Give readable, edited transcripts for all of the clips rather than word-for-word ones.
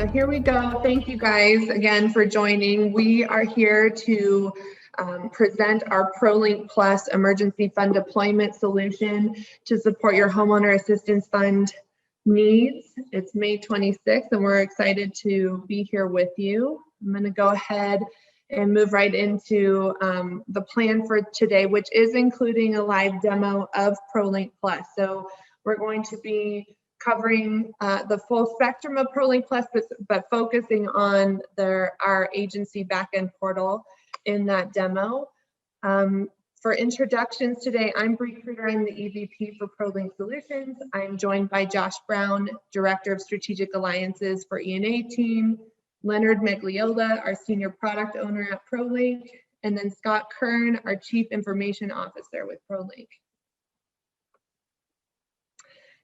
So here we go. Thank you guys again for joining. We are here to present our ProLink Plus Emergency Fund Deployment Solution to support your Homeowner Assistance Fund needs. It's May 26th and we're excited to be here with you. I'm going to go ahead and move right into the plan for today, which is including a live demo of ProLink Plus. So we're going to be covering the full spectrum of ProLink Plus, but focusing on our agency backend portal in that demo. For introductions today, I'm Bree Kruger. I'm the EVP for ProLink Solutions. I'm joined by Josh Brown, Director of Strategic Alliances for E&A team, Leonard Megliola, our Senior Product Owner at ProLink, and then Scott Kern, our Chief Information Officer with ProLink.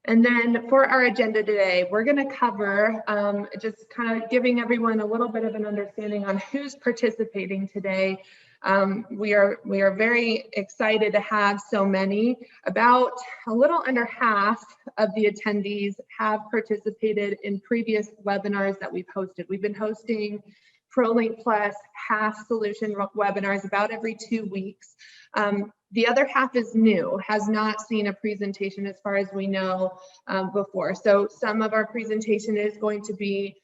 And then for our agenda today, we're going to cover just kind of giving everyone a little bit of an understanding on who's participating today. We are very excited to have so many. About a little under half of the attendees have participated in previous webinars that we've hosted. We've been hosting ProLink Plus HAF solution webinars about every 2 weeks. The other half is new, has not seen a presentation as far as we know before. So some of our presentation is going to be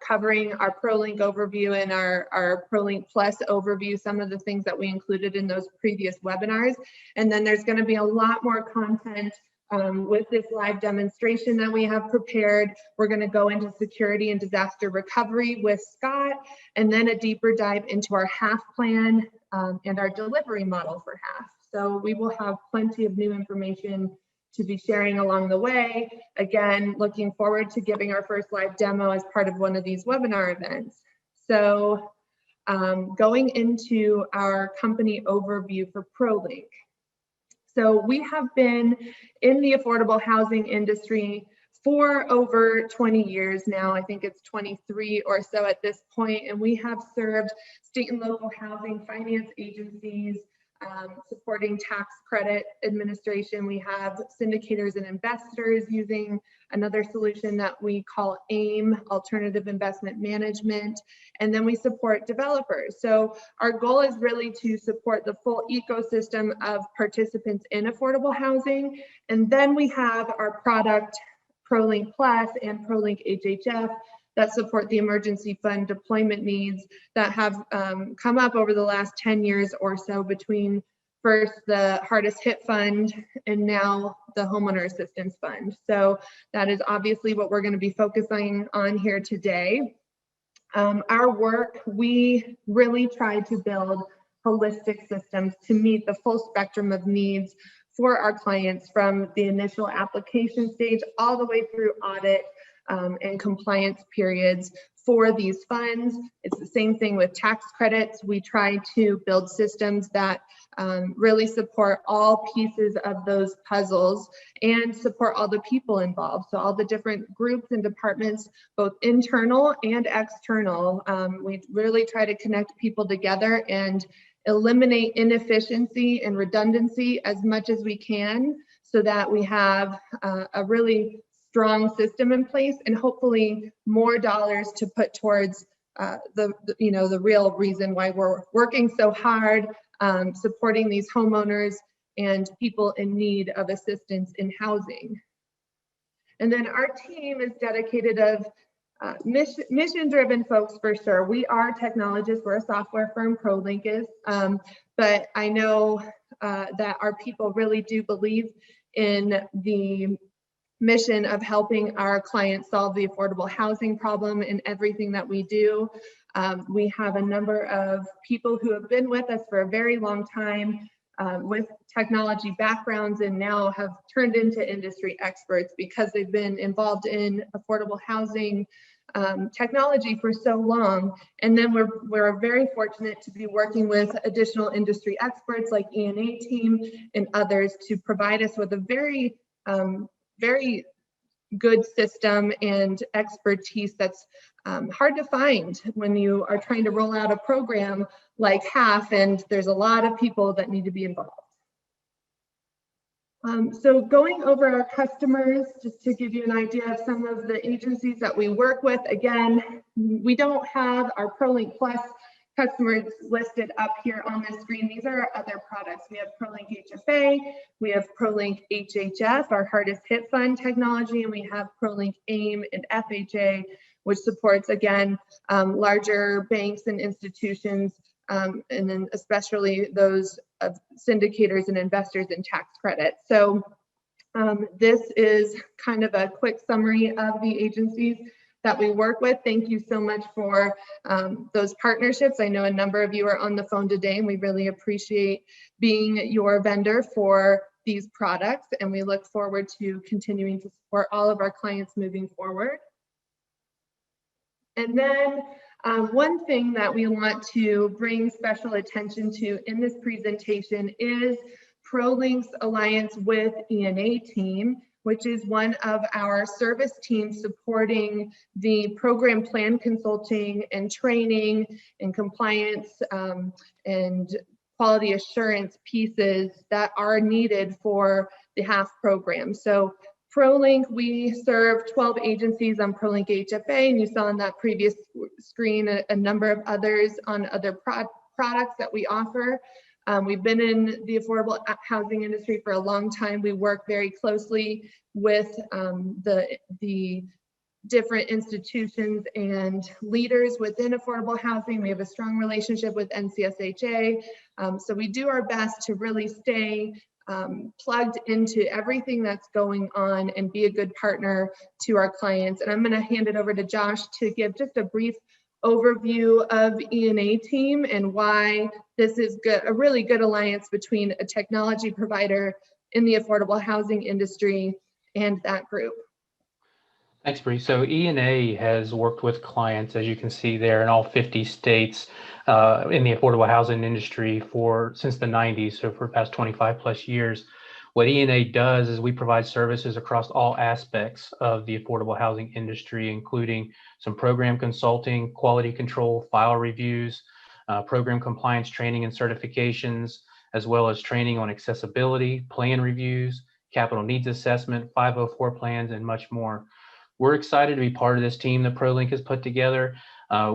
covering our ProLink overview and our ProLink Plus overview, some of the things that we included in those previous webinars. And then there's going to be a lot more content with this live demonstration that we have prepared. We're going to go into security and disaster recovery with Scott, and then a deeper dive into our HAF plan and our delivery model for HAF. So we will have plenty of new information to be sharing along the way. Again, looking forward to giving our first live demo as part of one of these webinar events. So going into our company overview for ProLink. So we have been in the affordable housing industry for over 20 years now. I think it's 23 or so at this point, and we have served state and local housing finance agencies, supporting tax credit administration. We have syndicators and investors using another solution that we call AIM, Alternative Investment Management, and then we support developers. So our goal is really to support the full ecosystem of participants in affordable housing. And then we have our product, ProLink Plus and ProLink HHF, that support the emergency fund deployment needs that have come up over the last 10 years or so, between first the hardest hit fund and now the Homeowner Assistance Fund. So that is obviously what we're going to be focusing on here today. Our work, we really try to build holistic systems to meet the full spectrum of needs for our clients, from the initial application stage all the way through audit and compliance periods for these funds. It's the same thing with tax credits. We try to build systems that really support all pieces of those puzzles and support all the people involved. So all the different groups and departments, both internal and external. We really try to connect people together and eliminate inefficiency and redundancy as much as we can, so that we have a really strong system in place, and hopefully more dollars to put towards the real reason why we're working so hard, supporting these homeowners and people in need of assistance in housing. And then our team is dedicated of mission-driven folks for sure. We are technologists. We're a software firm, ProLink is, but I know that our people really do believe in the mission of helping our clients solve the affordable housing problem in everything that we do. We have a number of people who have been with us for a very long time with technology backgrounds, and now have turned into industry experts because they've been involved in affordable housing technology for so long. And then we're very fortunate to be working with additional industry experts like E&A team and others to provide us with a very good system and expertise that's hard to find when you are trying to roll out a program like HAF, and there's a lot of people that need to be involved. So going over our customers, just to give you an idea of some of the agencies that we work with. Again, we don't have our ProLink Plus customers listed up here on the screen. These are our other products. We have ProLink HFA, we have ProLink HHF, our hardest hit fund technology, and we have ProLink AIM and FHA, which supports, again, larger banks and institutions, and then especially those of syndicators and investors in tax credit. So this is kind of a quick summary of the agencies that we work with. Thank you so much for those partnerships. I know a number of you are on the phone today, and we really appreciate being your vendor for these products, and we look forward to continuing to support all of our clients moving forward. And then one thing that we want to bring special attention to in this presentation is ProLink's alliance with ENA team, which is one of our service teams supporting the program plan consulting and training and compliance and quality assurance pieces that are needed for the HAF program. So ProLink, we serve 12 agencies on ProLink HFA, and you saw on that previous screen a number of others on other products that we offer. We've been in the affordable housing industry for a long time. We work very closely with the different institutions and leaders within affordable housing. We have a strong relationship with NCSHA. So we do our best to really stay plugged into everything that's going on and be a good partner to our clients. And I'm going to hand it over to Josh to give just a brief overview of ENA team and why this is a really good alliance between a technology provider in the affordable housing industry and that group. Thanks, Bree. So ENA has worked with clients, as you can see there, in all 50 states in the affordable housing industry since the 90s, so for the past 25 plus years. What ENA does is we provide services across all aspects of the affordable housing industry, including some program consulting, quality control, file reviews, program compliance training and certifications, as well as training on accessibility, plan reviews, capital needs assessment, 504 plans, and much more. We're excited to be part of this team that ProLink has put together.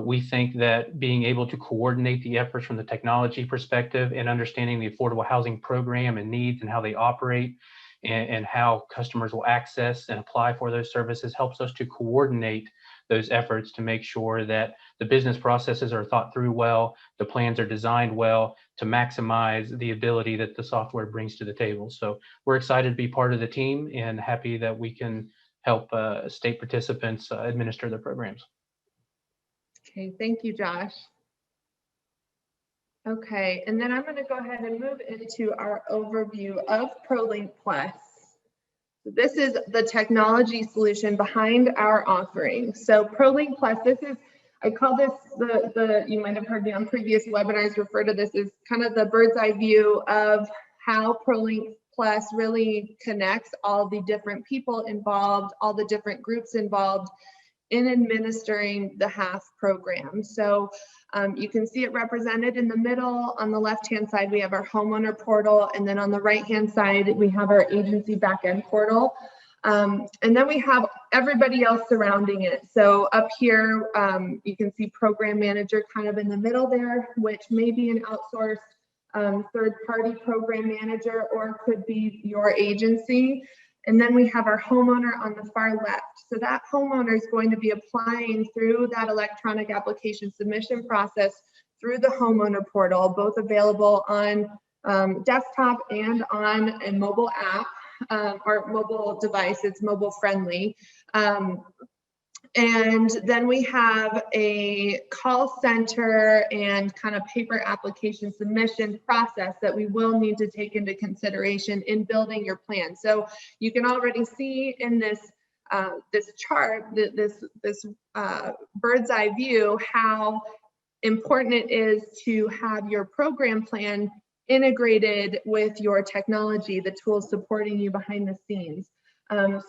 We think that being able to coordinate the efforts from the technology perspective and understanding the affordable housing program and needs and how they operate and how customers will access and apply for those services helps us to coordinate those efforts to make sure that the business processes are thought through well, the plans are designed well to maximize the ability that the software brings to the table. So we're excited to be part of the team and happy that we can help state participants administer their programs. Okay, thank you, Josh. Okay, and then I'm going to go ahead and move into our overview of ProLink Plus. So this is the technology solution behind our offering. So ProLink Plus, I call this you might have heard me on previous webinars refer to this as kind of the bird's eye view of how ProLink Plus really connects all the different people involved, all the different groups involved in administering the HAF program. So you can see it represented in the middle. On the left-hand side, we have our homeowner portal, and then on the right-hand side, we have our agency backend portal. And then we have everybody else surrounding it. So up here, you can see program manager kind of in the middle there, which may be an outsourced third-party program manager, or could be your agency. And then we have our homeowner on the far left. So that homeowner is going to be applying through that electronic application submission process through the homeowner portal, both available on desktop and on a mobile app or mobile device. It's mobile friendly. And then we have a call center and kind of paper application submission process that we will need to take into consideration in building your plan. So you can already see in this chart, this bird's eye view, how important it is to have your program plan integrated with your technology, the tools supporting you behind the scenes.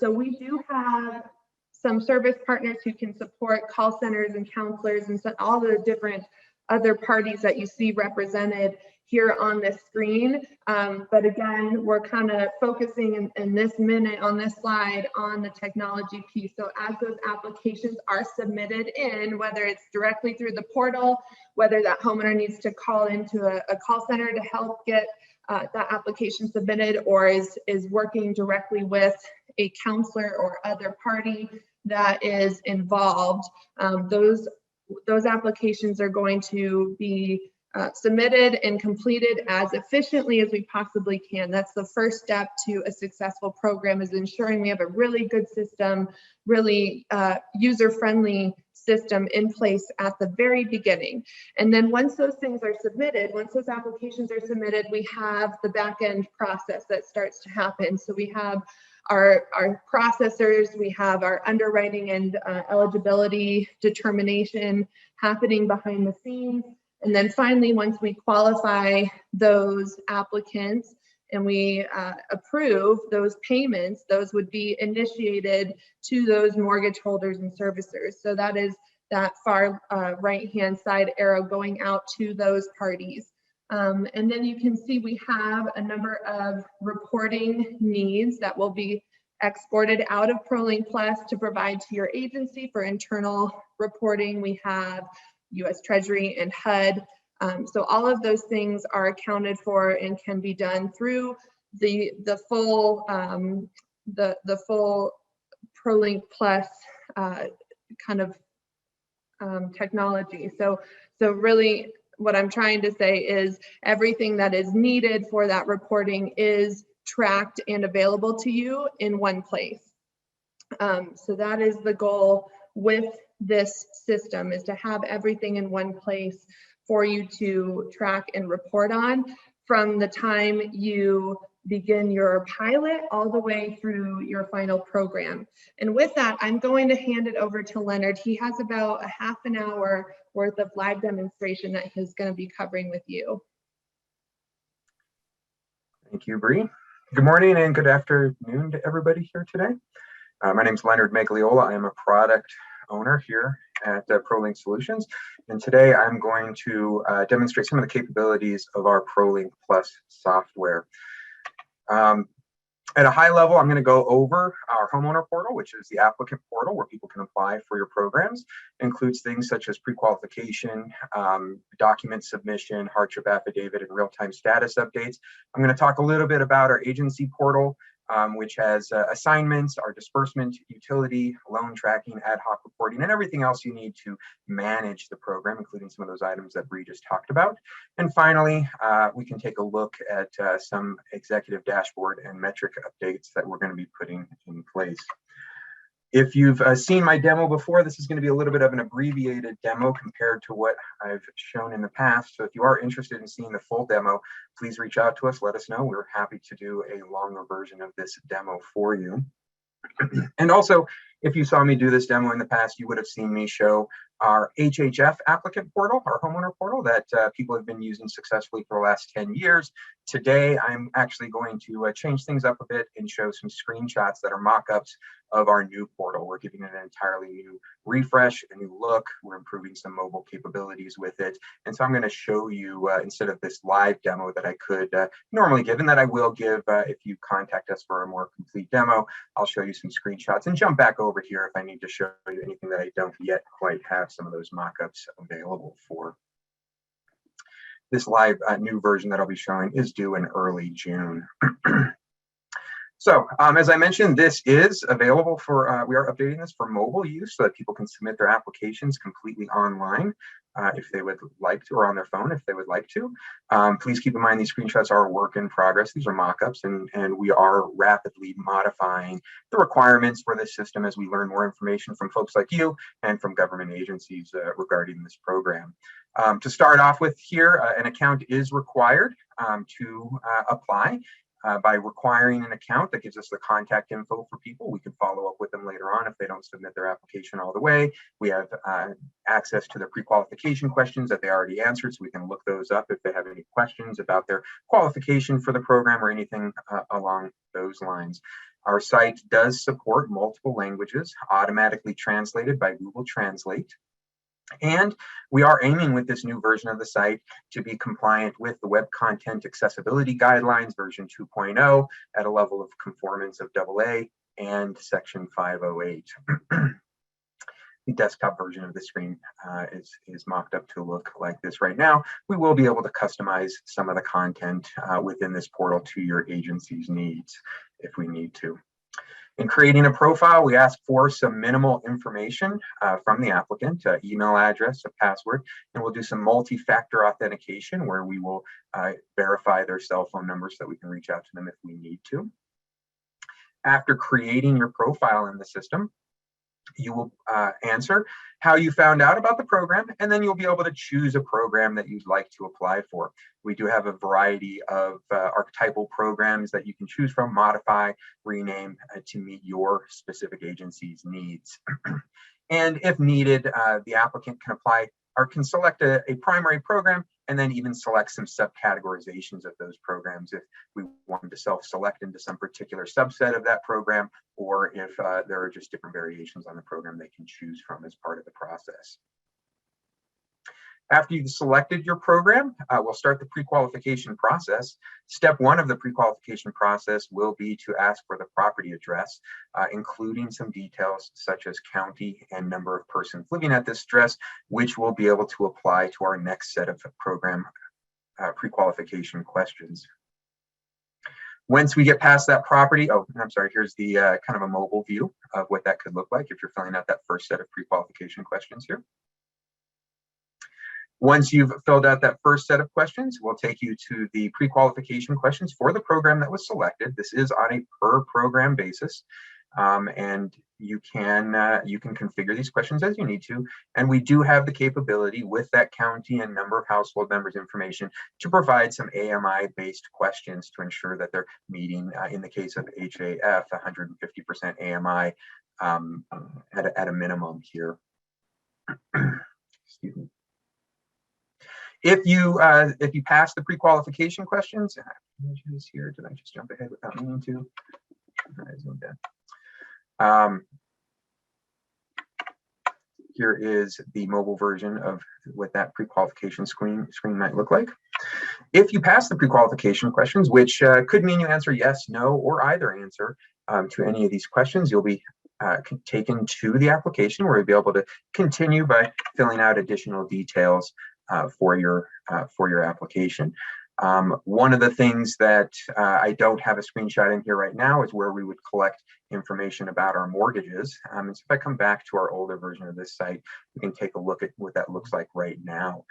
So we do have some service partners who can support call centers and counselors and all the different other parties that you see represented here on this screen. But again, we're kind of focusing in this minute on this slide on the technology piece. So as those applications are submitted in, whether it's directly through the portal, whether that homeowner needs to call into a call center to help get that application submitted, or is working directly with a counselor or other party that is involved, those applications are going to be submitted and completed as efficiently as we possibly can. That's the first step to a successful program, is ensuring we have a really good system, really user-friendly system in place at the very beginning. And then once those things are submitted, once those applications are submitted, we have the back-end process that starts to happen. So we have our processors, we have our underwriting and eligibility determination happening behind the scenes. And then finally, once we qualify those applicants and we approve those payments, those would be initiated to those mortgage holders and servicers. So that is that far right-hand side arrow going out to those parties. And then you can see we have a number of reporting needs that will be exported out of ProLink Plus to provide to your agency for internal reporting. We have U.S. Treasury and HUD. So all of those things are accounted for and can be done through the full ProLink Plus kind of technology. So really what I'm trying to say is everything that is needed for that reporting is tracked and available to you in one place. So that is the goal with this system, is to have everything in one place for you to track and report on from the time you begin your pilot all the way through your final program. And with that, I'm going to hand it over to Leonard. He has about a half an hour worth of live demonstration that he's going to be covering with you. Thank you, Bree. Good morning and good afternoon to everybody here today. My name is Leonard Magliola. I am a product owner here at ProLink Solutions, and today I'm going to demonstrate some of the capabilities of our ProLink Plus software. At a high level, I'm going to go over our homeowner portal, which is the applicant portal where people can apply for your programs. It includes things such as pre-qualification, document submission, hardship affidavit, and real-time status updates. I'm going to talk a little bit about our agency portal, which has assignments, our disbursement, utility, loan tracking, ad hoc reporting, and everything else you need to manage the program, including some of those items that Bree just talked about. And finally, we can take a look at some executive dashboard and metric updates that we're going to be putting in place. If you've seen my demo before, this is going to be a little bit of an abbreviated demo compared to what I've shown in the past. So if you are interested in seeing the full demo, please reach out to us. Let us know. We're happy to do a longer version of this demo for you. And also, if you saw me do this demo in the past, you would have seen me show our HHF applicant portal, our homeowner portal that people have been using successfully for the last 10 years. Today, I'm actually going to change things up a bit and show some screenshots that are mock-ups of our new portal. We're giving it an entirely new refresh, a new look. We're improving some mobile capabilities with it. And so I'm going to show you, instead of this live demo that I could normally give, and that I will give if you contact us for a more complete demo, I'll show you some screenshots and jump back over here if I need to show you anything that I don't yet quite have some of those mock-ups available for. This live new version that I'll be showing is due in early June. So as I mentioned, this is available for, we are updating this for mobile use so that people can submit their applications completely online if they would like to, or on their phone if they would like to. Please keep in mind these screenshots are a work in progress. These are mock-ups, and we are rapidly modifying the requirements for this system as we learn more information from folks like you and from government agencies regarding this program. To start off with here, an account is required to apply. By requiring an account, that gives us the contact info for people. We can follow up with them later on if they don't submit their application all the way. We have access to their pre-qualification questions that they already answered, so we can look those up if they have any questions about their qualification for the program or anything along those lines. Our site does support multiple languages, automatically translated by Google Translate. And we are aiming with this new version of the site to be compliant with the Web Content Accessibility Guidelines version 2.0 at a level of conformance of AA and Section 508. The desktop version of the screen is mocked up to look like this right now. We will be able to customize some of the content within this portal to your agency's needs if we need to. In creating a profile, we ask for some minimal information from the applicant, email address, a password, and we'll do some multi-factor authentication where we will verify their cell phone number so that we can reach out to them if we need to. After creating your profile in the system, you will answer how you found out about the program, and then you'll be able to choose a program that you'd like to apply for. We do have a variety of archetypal programs that you can choose from, modify, rename to meet your specific agency's needs. And if needed, the applicant can apply or can select a primary program and then even select some subcategorizations of those programs if we want to self-select into some particular subset of that program, or if there are just different variations on the program they can choose from as part of the process. After you've selected your program, we'll start the pre-qualification process. Step one of the pre-qualification process will be to ask for the property address, including some details such as county and number of persons living at this address, which we'll be able to apply to our next set of program pre-qualification questions. Once we get past that property, here's the kind of a mobile view of what that could look like if you're filling out that first set of pre-qualification questions here. Once you've filled out that first set of questions, we'll take you to the pre-qualification questions for the program that was selected. This is on a per program basis, and you can configure these questions as you need to. And we do have the capability with that county and number of household members information to provide some AMI-based questions to ensure that they're meeting, in the case of HAF, 150% AMI at a minimum here. Excuse me. If you pass the pre-qualification questions, images here, did I just jump ahead without meaning to? Here is the mobile version of what that pre-qualification screen might look like. If you pass the pre-qualification questions, which could mean you answer yes, no, or either answer to any of these questions, you'll be taken to the application where you'll be able to continue by filling out additional details for your application. One of the things that I don't have a screenshot in here right now is where we would collect information about our mortgages. And so if I come back to our older version of this site, we can take a look at what that looks like right now.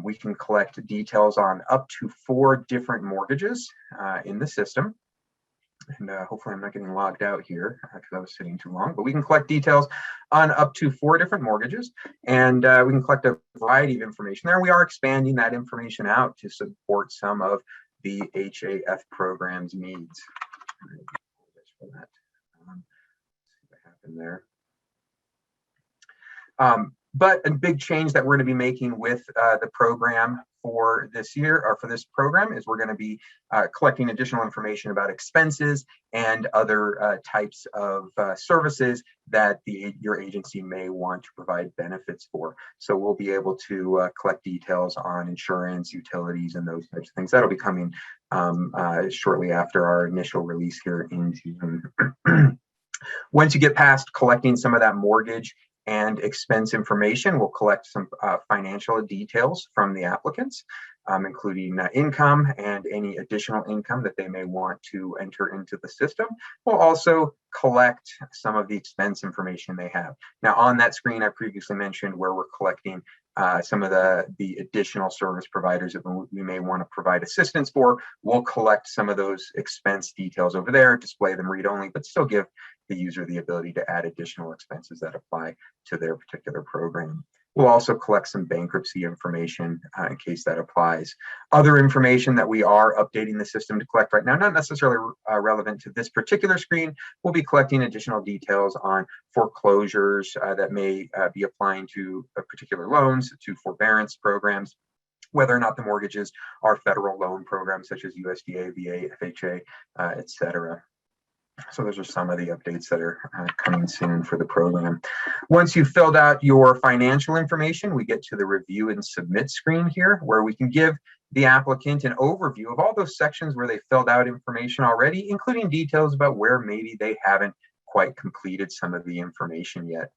We can collect details on up to 4 different mortgages in the system. And hopefully I'm not getting logged out here because I was sitting too long, but we can collect details on up to 4 different mortgages, and we can collect a variety of information there. We are expanding that information out to support some of the HAF program's needs. For that. See what happened there. But a big change that we're going to be making with the program for this year, or for this program, is we're going to be collecting additional information about expenses and other types of services that your agency may want to provide benefits for. So we'll be able to collect details on insurance, utilities, and those types of things. That'll be coming shortly after our initial release here in June. Once you get past collecting some of that mortgage and expense information, we'll collect some financial details from the applicants, including income and any additional income that they may want to enter into the system. We'll also collect some of the expense information they have. Now, on that screen, I previously mentioned where we're collecting some of the additional service providers that we may want to provide assistance for. We'll collect some of those expense details over there, display them read-only, but still give the user the ability to add additional expenses that apply to their particular program. We'll also collect some bankruptcy information in case that applies. Other information that we are updating the system to collect right now, not necessarily relevant to this particular screen. We'll be collecting additional details on foreclosures that may be applying to particular loans, to forbearance programs, whether or not the mortgages are federal loan programs such as USDA, VA, FHA, et cetera. So those are some of the updates that are coming soon for the program. Once you've filled out your financial information, we get to the review and submit screen here, where we can give the applicant an overview of all those sections where they filled out information already, including details about where maybe they haven't quite completed some of the information yet.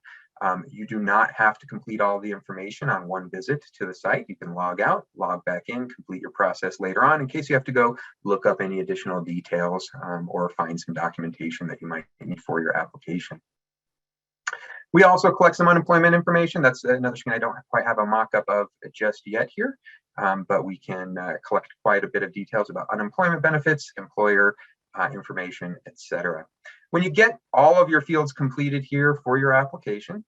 You do not have to complete all the information on one visit to the site. You can log out, log back in, complete your process later on in case you have to go look up any additional details or find some documentation that you might need for your application. We also collect some unemployment information. That's another screen I don't quite have a mock-up of just yet here, but we can collect quite a bit of details about unemployment benefits, employer information, etc. When you get all of your fields completed here for your application,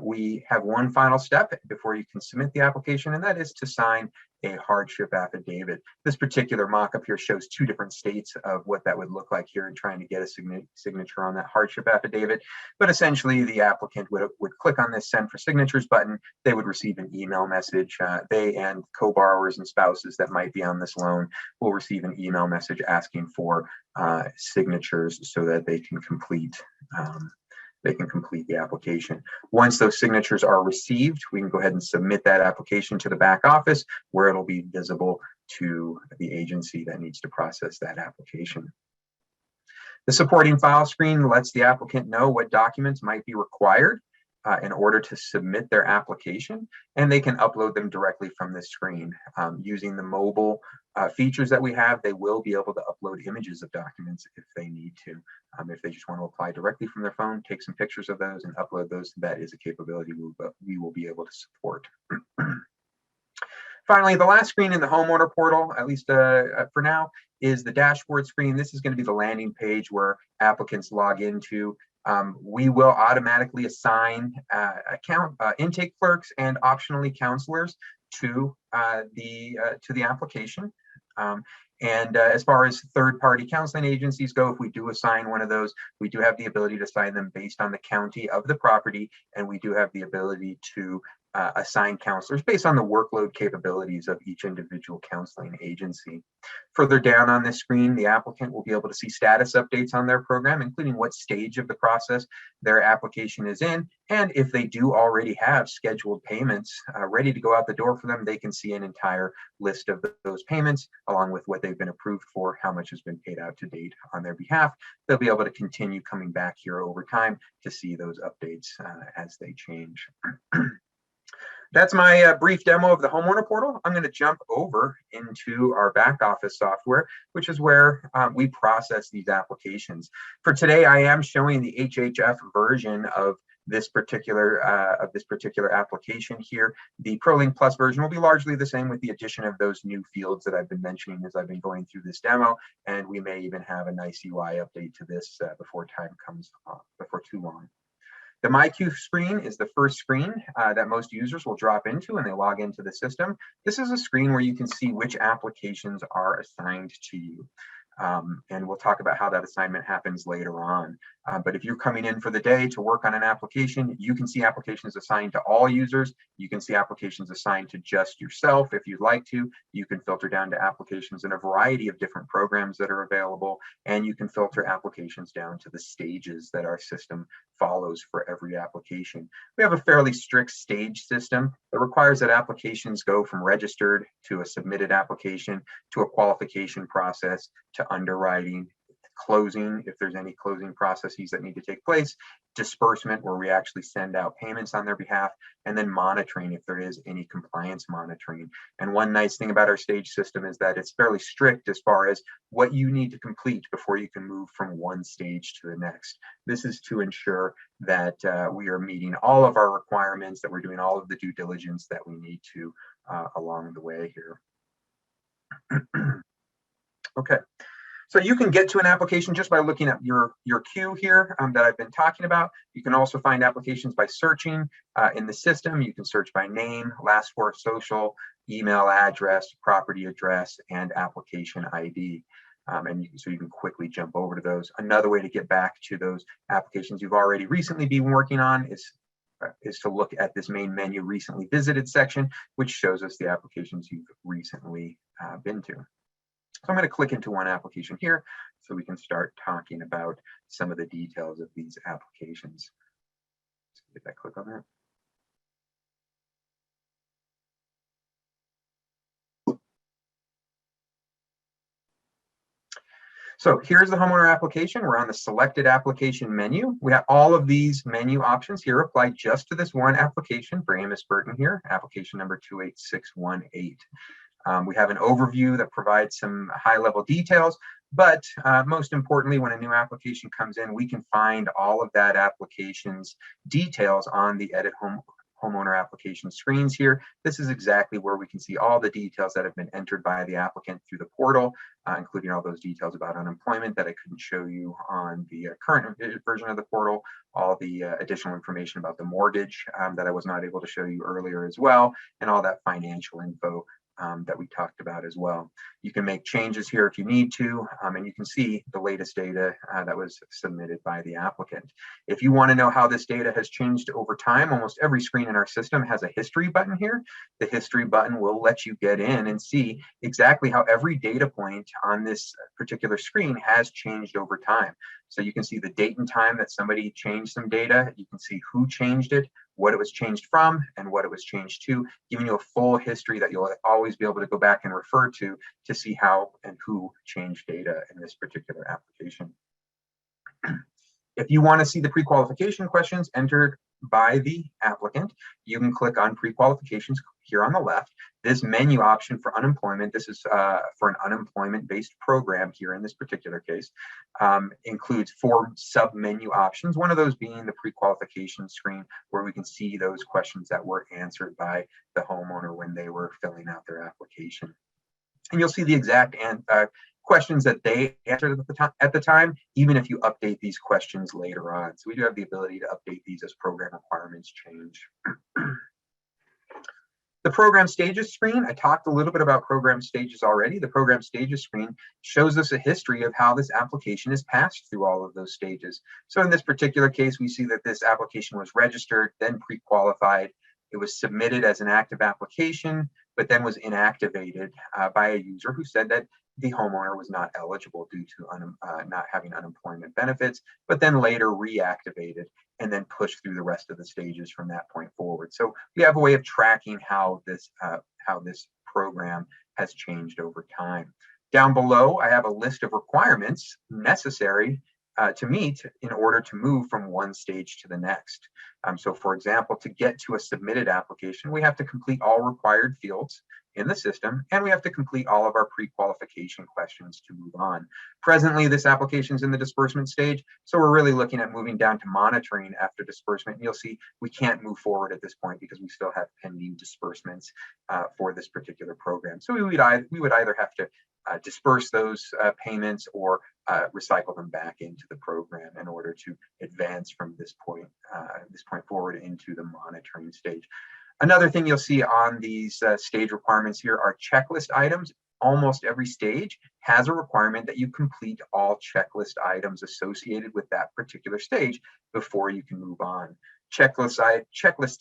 we have one final step before you can submit the application, and that is to sign a hardship affidavit. This particular mock-up here shows two different states of what that would look like here in trying to get a signature on that hardship affidavit. But essentially, the applicant would click on this Send for Signatures button. They would receive an email message. They and co-borrowers and spouses that might be on this loan will receive an email message asking for signatures so that they can complete the application. Once those signatures are received, we can go ahead and submit that application to the back office where it'll be visible to the agency that needs to process that application. The supporting file screen lets the applicant know what documents might be required in order to submit their application, and they can upload them directly from this screen. Using the mobile features that we have, they will be able to upload images of documents if they need to. If they just want to apply directly from their phone, take some pictures of those and upload those, that is a capability we will be able to support. Finally, the last screen in the homeowner portal, at least for now, is the dashboard screen. This is going to be the landing page where applicants log into. We will automatically assign intake clerks and optionally counselors to the application. And as far as third-party counseling agencies go, if we do assign one of those, we do have the ability to assign them based on the county of the property, and we do have the ability to assign counselors based on the workload capabilities of each individual counseling agency. Further down on this screen, the applicant will be able to see status updates on their program, including what stage of the process their application is in. And if they do already have scheduled payments ready to go out the door for them, they can see an entire list of those payments, along with what they've been approved for, how much has been paid out to date on their behalf. They'll be able to continue coming back here over time to see those updates as they change. That's my brief demo of the homeowner portal. I'm going to jump over into our back office software, which is where we process these applications. For today, I am showing the HHF version of this particular application here. The ProLink Plus version will be largely the same with the addition of those new fields that I've been mentioning as I've been going through this demo, and we may even have a nice UI update to this before too long. The MyQ screen is the first screen that most users will drop into when they log into the system. This is a screen where you can see which applications are assigned to you. And we'll talk about how that assignment happens later on. But if you're coming in for the day to work on an application, you can see applications assigned to all users. You can see applications assigned to just yourself if you'd like to. You can filter down to applications in a variety of different programs that are available. And you can filter applications down to the stages that our system follows for every application. We have a fairly strict stage system that requires that applications go from registered to a submitted application to a qualification process to underwriting, closing, if there's any closing processes that need to take place, disbursement, where we actually send out payments on their behalf, and then monitoring if there is any compliance monitoring. And one nice thing about our stage system is that it's fairly strict as far as what you need to complete before you can move from one stage to the next. This is to ensure that we are meeting all of our requirements, that we're doing all of the due diligence that we need to along the way here. Okay. So you can get to an application just by looking at your queue here that I've been talking about. You can also find applications by searching in the system. You can search by name, last four social, email address, property address, and application ID. So you can quickly jump over to those. Another way to get back to those applications you've already recently been working on is to look at this main menu recently visited section, which shows us the applications you've recently been to. So I'm going to click into one application here so we can start talking about some of the details of these applications. Let's get that click on that. So here's the homeowner application. We're on the selected application menu. We have all of these menu options here apply just to this one application for Amos Burton here, application number 28618. We have an overview that provides some high-level details, but most importantly, when a new application comes in, we can find all of that application's details on the Edit Homeowner application screens here. This is exactly where we can see all the details that have been entered by the applicant through the portal, including all those details about unemployment that I couldn't show you on the current version of the portal, all the additional information about the mortgage that I was not able to show you earlier as well, and all that financial info that we talked about as well. You can make changes here if you need to, and you can see the latest data that was submitted by the applicant. If you want to know how this data has changed over time, almost every screen in our system has a history button here. The history button will let you get in and see exactly how every data point on this particular screen has changed over time. So you can see the date and time that somebody changed some data. You can see who changed it, what it was changed from, and what it was changed to, giving you a full history that you'll always be able to go back and refer to see how and who changed data in this particular application. If you want to see the pre-qualification questions entered by the applicant, you can click on pre-qualifications here on the left. This menu option for unemployment, this is for an unemployment-based program here in this particular case, includes 4 sub-menu options, one of those being the pre-qualification screen where we can see those questions that were answered by the homeowner when they were filling out their application. And you'll see the exact questions that they answered at the time, even if you update these questions later on. So we do have the ability to update these as program requirements change. The program stages screen, I talked a little bit about program stages already. The program stages screen shows us a history of how this application is passed through all of those stages. So in this particular case, we see that this application was registered, then pre-qualified. It was submitted as an active application, but then was inactivated by a user who said that the homeowner was not eligible due to not having unemployment benefits, but then later reactivated and then pushed through the rest of the stages from that point forward. So we have a way of tracking how this program has changed over time. Down below, I have a list of requirements necessary to meet in order to move from one stage to the next. So for example, to get to a submitted application, we have to complete all required fields in the system, and we have to complete all of our pre-qualification questions to move on. Presently, this application is in the disbursement stage, so we're really looking at moving down to monitoring after disbursement. And you'll see we can't move forward at this point because we still have pending disbursements for this particular program. So we would either have to disperse those payments or recycle them back into the program in order to advance from this point forward into the monitoring stage. Another thing you'll see on these stage requirements here are checklist items. Almost every stage has a requirement that you complete all checklist items associated with that particular stage before you can move on. Checklist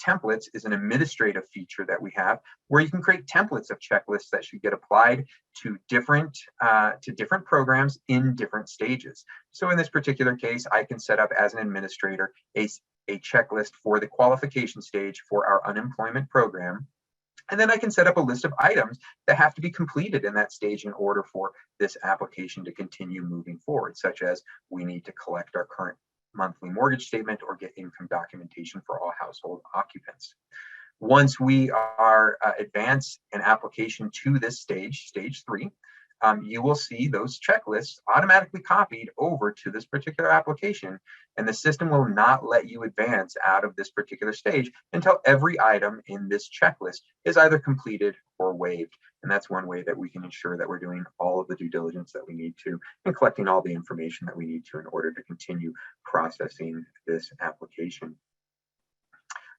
templates is an administrative feature that we have where you can create templates of checklists that should get applied to different programs in different stages. So in this particular case, I can set up as an administrator a checklist for the qualification stage for our unemployment program. And then I can set up a list of items that have to be completed in that stage in order for this application to continue moving forward, such as we need to collect our current monthly mortgage statement or get income documentation for all household occupants. Once we are advance an application to this stage, stage 3, you will see those checklists automatically copied over to this particular application, and the system will not let you advance out of this particular stage until every item in this checklist is either completed or waived. And that's one way that we can ensure that we're doing all of the due diligence that we need to and collecting all the information that we need to in order to continue processing this application.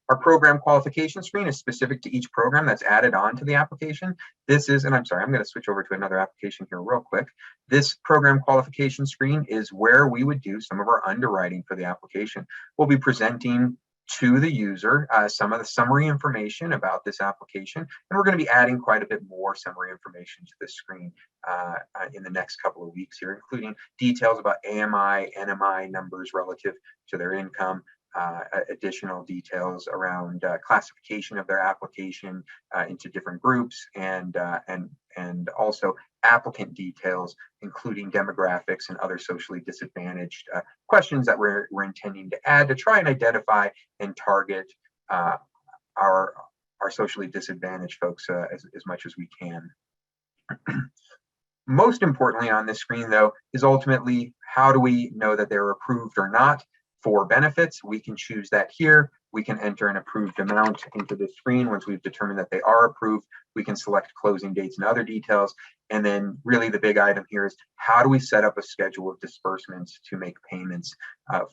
Our program qualification screen is specific to each program that's added on to the application. This is, and I'm sorry, I'm going to switch over to another application here real quick. This program qualification screen is where we would do some of our underwriting for the application. We'll be presenting to the user some of the summary information about this application, and we're going to be adding quite a bit more summary information to this screen in the next couple of weeks here, including details about AMI, NMI numbers relative to their income, additional details around classification of their application into different groups, and also applicant details, including demographics and other socially disadvantaged questions that we're intending to add to try and identify and target our socially disadvantaged folks as much as we can. Most importantly on this screen, though, is ultimately how do we know that they're approved or not for benefits? We can choose that here. We can enter an approved amount into the screen. Once we've determined that they are approved, we can select closing dates and other details. And then really the big item here is how do we set up a schedule of disbursements to make payments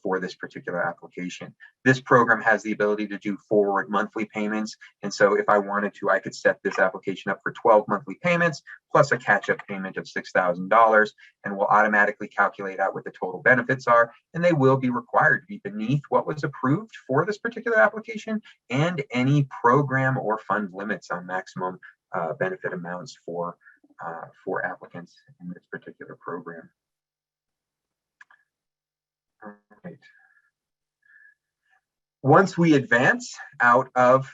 for this particular application? This program has the ability to do forward monthly payments. And so if I wanted to, I could set this application up for 12 monthly payments plus a catch-up payment of $6,000, and we'll automatically calculate out what the total benefits are. And they will be required to be beneath what was approved for this particular application and any program or fund limits on maximum benefit amounts for applicants in this particular program. All right. Once we advance out of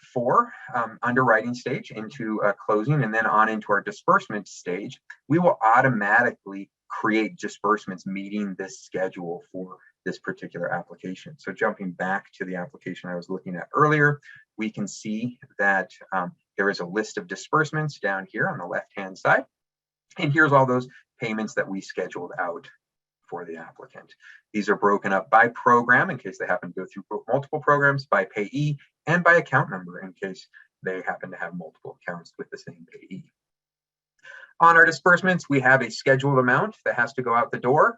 underwriting stage into closing and then on into our disbursement stage, we will automatically create disbursements meeting this schedule for this particular application. So jumping back to the application I was looking at earlier, we can see that there is a list of disbursements down here on the left-hand side. And here's all those payments that we scheduled out for the applicant. These are broken up by program in case they happen to go through multiple programs, by payee, and by account number in case they happen to have multiple accounts with the same payee. On our disbursements, we have a scheduled amount that has to go out the door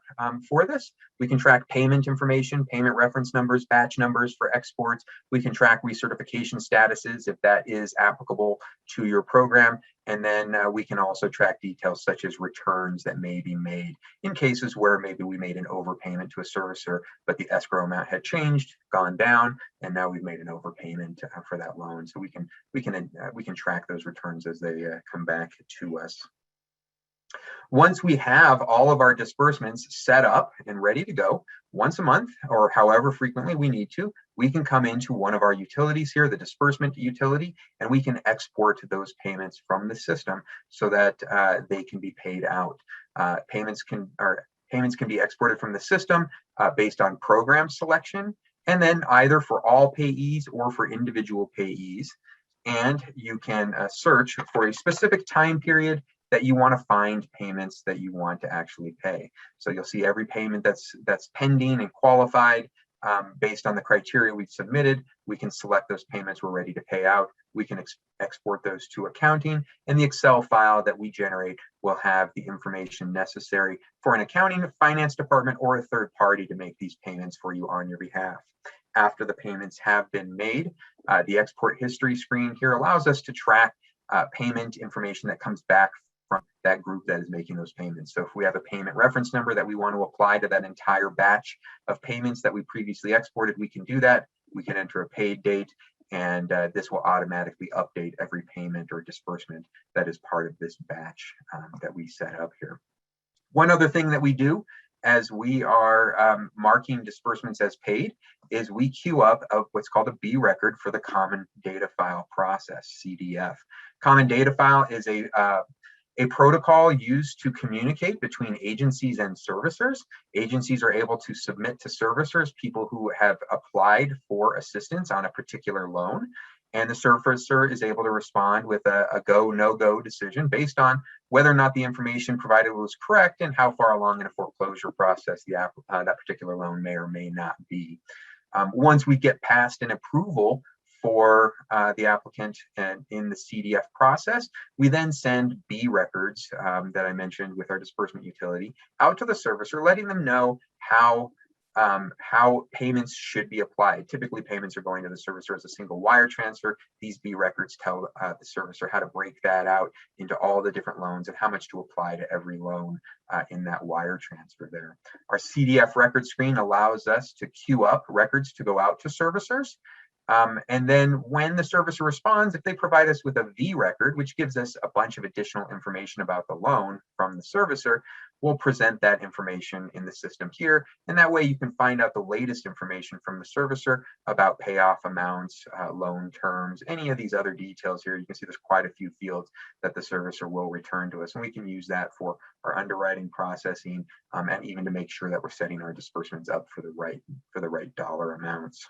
for this. We can track payment information, payment reference numbers, batch numbers for exports. We can track recertification statuses if that is applicable to your program. And then we can also track details such as returns that may be made in cases where maybe we made an overpayment to a servicer, but the escrow amount had changed, gone down, and now we've made an overpayment for that loan. So we can track those returns as they come back to us. Once we have all of our disbursements set up and ready to go, once a month or however frequently we need to, we can come into one of our utilities here, the disbursement utility, and we can export those payments from the system so that they can be paid out. Payments can be exported from the system based on program selection, and then either for all payees or for individual payees. And you can search for a specific time period that you want to find payments that you want to actually pay. So you'll see every payment that's pending and qualified based on the criteria we've submitted. We can select those payments we're ready to pay out. We can export those to accounting, and the Excel file that we generate will have the information necessary for an accounting, finance department, or a third party to make these payments for you on your behalf. After the payments have been made, the export history screen here allows us to track payment information that comes back from that group that is making those payments. So if we have a payment reference number that we want to apply to that entire batch of payments that we previously exported, we can do that. We can enter a paid date, and this will automatically update every payment or disbursement that is part of this batch that we set up here. One other thing that we do as we are marking disbursements as paid is we queue up what's called a B record for the Common Data File process, CDF. Common Data File is a protocol used to communicate between agencies and servicers. Agencies are able to submit to servicers people who have applied for assistance on a particular loan, and the servicer is able to respond with a go, no-go decision based on whether or not the information provided was correct and how far along in a foreclosure process that particular loan may or may not be. Once we get past an approval for the applicant and in the CDF process, we then send B records that I mentioned with our disbursement utility out to the servicer, letting them know how payments should be applied. Typically, payments are going to the servicer as a single wire transfer. These B records tell the servicer how to break that out into all the different loans and how much to apply to every loan in that wire transfer there. Our CDF record screen allows us to queue up records to go out to servicers. And then when the servicer responds, if they provide us with a V record, which gives us a bunch of additional information about the loan from the servicer, we'll present that information in the system here. And that way you can find out the latest information from the servicer about payoff amounts, loan terms, any of these other details here. You can see there's quite a few fields that the servicer will return to us. And we can use that for our underwriting processing, and even to make sure that we're setting our disbursements up for the right dollar amounts.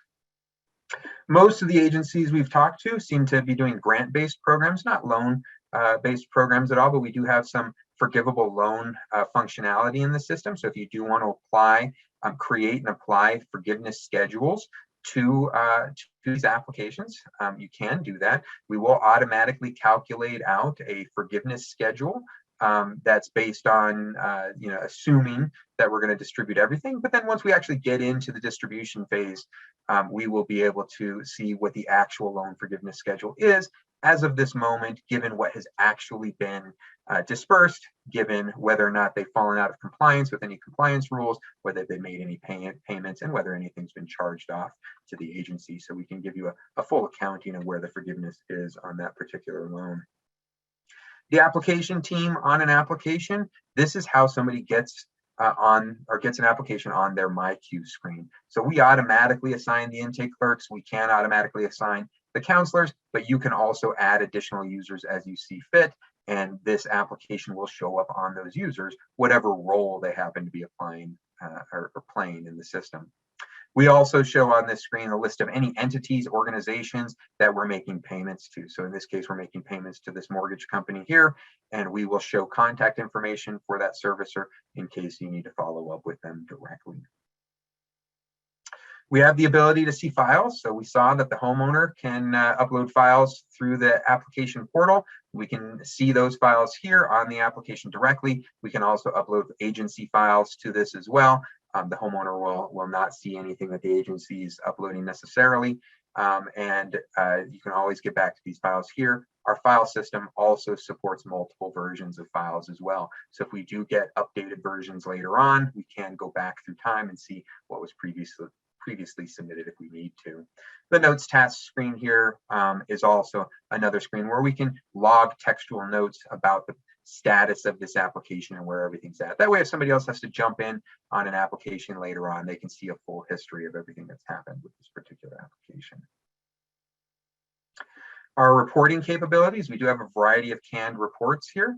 Most of the agencies we've talked to seem to be doing grant-based programs, not loan-based programs at all, but we do have some forgivable loan functionality in the system. So if you do want to apply, create and apply forgiveness schedules to these applications, you can do that. We will automatically calculate out a forgiveness schedule that's based on assuming that we're going to distribute everything. But then once we actually get into the distribution phase, we will be able to see what the actual loan forgiveness schedule is as of this moment, given what has actually been dispersed, given whether or not they've fallen out of compliance with any compliance rules, whether they made any payments, and whether anything's been charged off to the agency. So we can give you a full accounting of where the forgiveness is on that particular loan. The application team on an application, this is how somebody gets an application on their MyQ screen. So we automatically assign the intake clerks. We can automatically assign the counselors, but you can also add additional users as you see fit. And this application will show up on those users, whatever role they happen to be applying or playing in the system. We also show on this screen a list of any entities, organizations that we're making payments to. So in this case, we're making payments to this mortgage company here, and we will show contact information for that servicer in case you need to follow up with them directly. We have the ability to see files. So we saw that the homeowner can upload files through the application portal. We can see those files here on the application directly. We can also upload agency files to this as well. The homeowner will not see anything that the agency is uploading necessarily. And you can always get back to these files here. Our file system also supports multiple versions of files as well. So if we do get updated versions later on, we can go back through time and see what was previously submitted if we need to. The notes task screen here is also another screen where we can log textual notes about the status of this application and where everything's at. That way, if somebody else has to jump in on an application later on, they can see a full history of everything that's happened with this particular application. Our reporting capabilities, we do have a variety of canned reports here.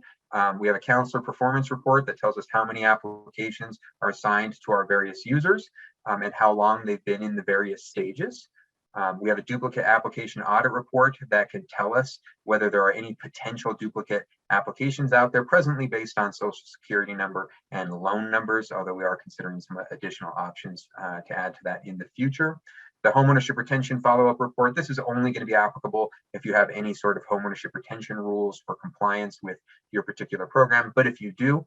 We have a counselor performance report that tells us how many applications are assigned to our various users and how long they've been in the various stages. We have a duplicate application audit report that can tell us whether there are any potential duplicate applications out there presently based on social security number and loan numbers, although we are considering some additional options to add to that in the future. The homeownership retention follow-up report, this is only going to be applicable if you have any sort of homeownership retention rules for compliance with your particular program. But if you do,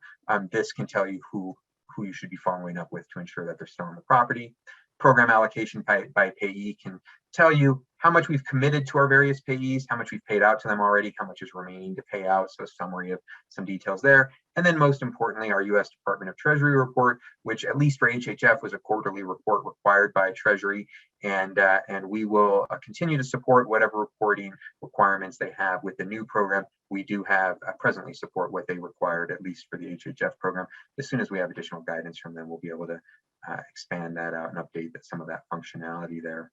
this can tell you who you should be following up with to ensure that they're still on the property. Program allocation by payee can tell you how much we've committed to our various payees, how much we've paid out to them already, how much is remaining to pay out, so a summary of some details there. And then most importantly, our U.S. Department of Treasury report, which at least for HHF was a quarterly report required by Treasury, and we will continue to support whatever reporting requirements they have with the new program. We do have presently support what they required, at least for the HHF program. As soon as we have additional guidance from them, we'll be able to expand that out and update some of that functionality there.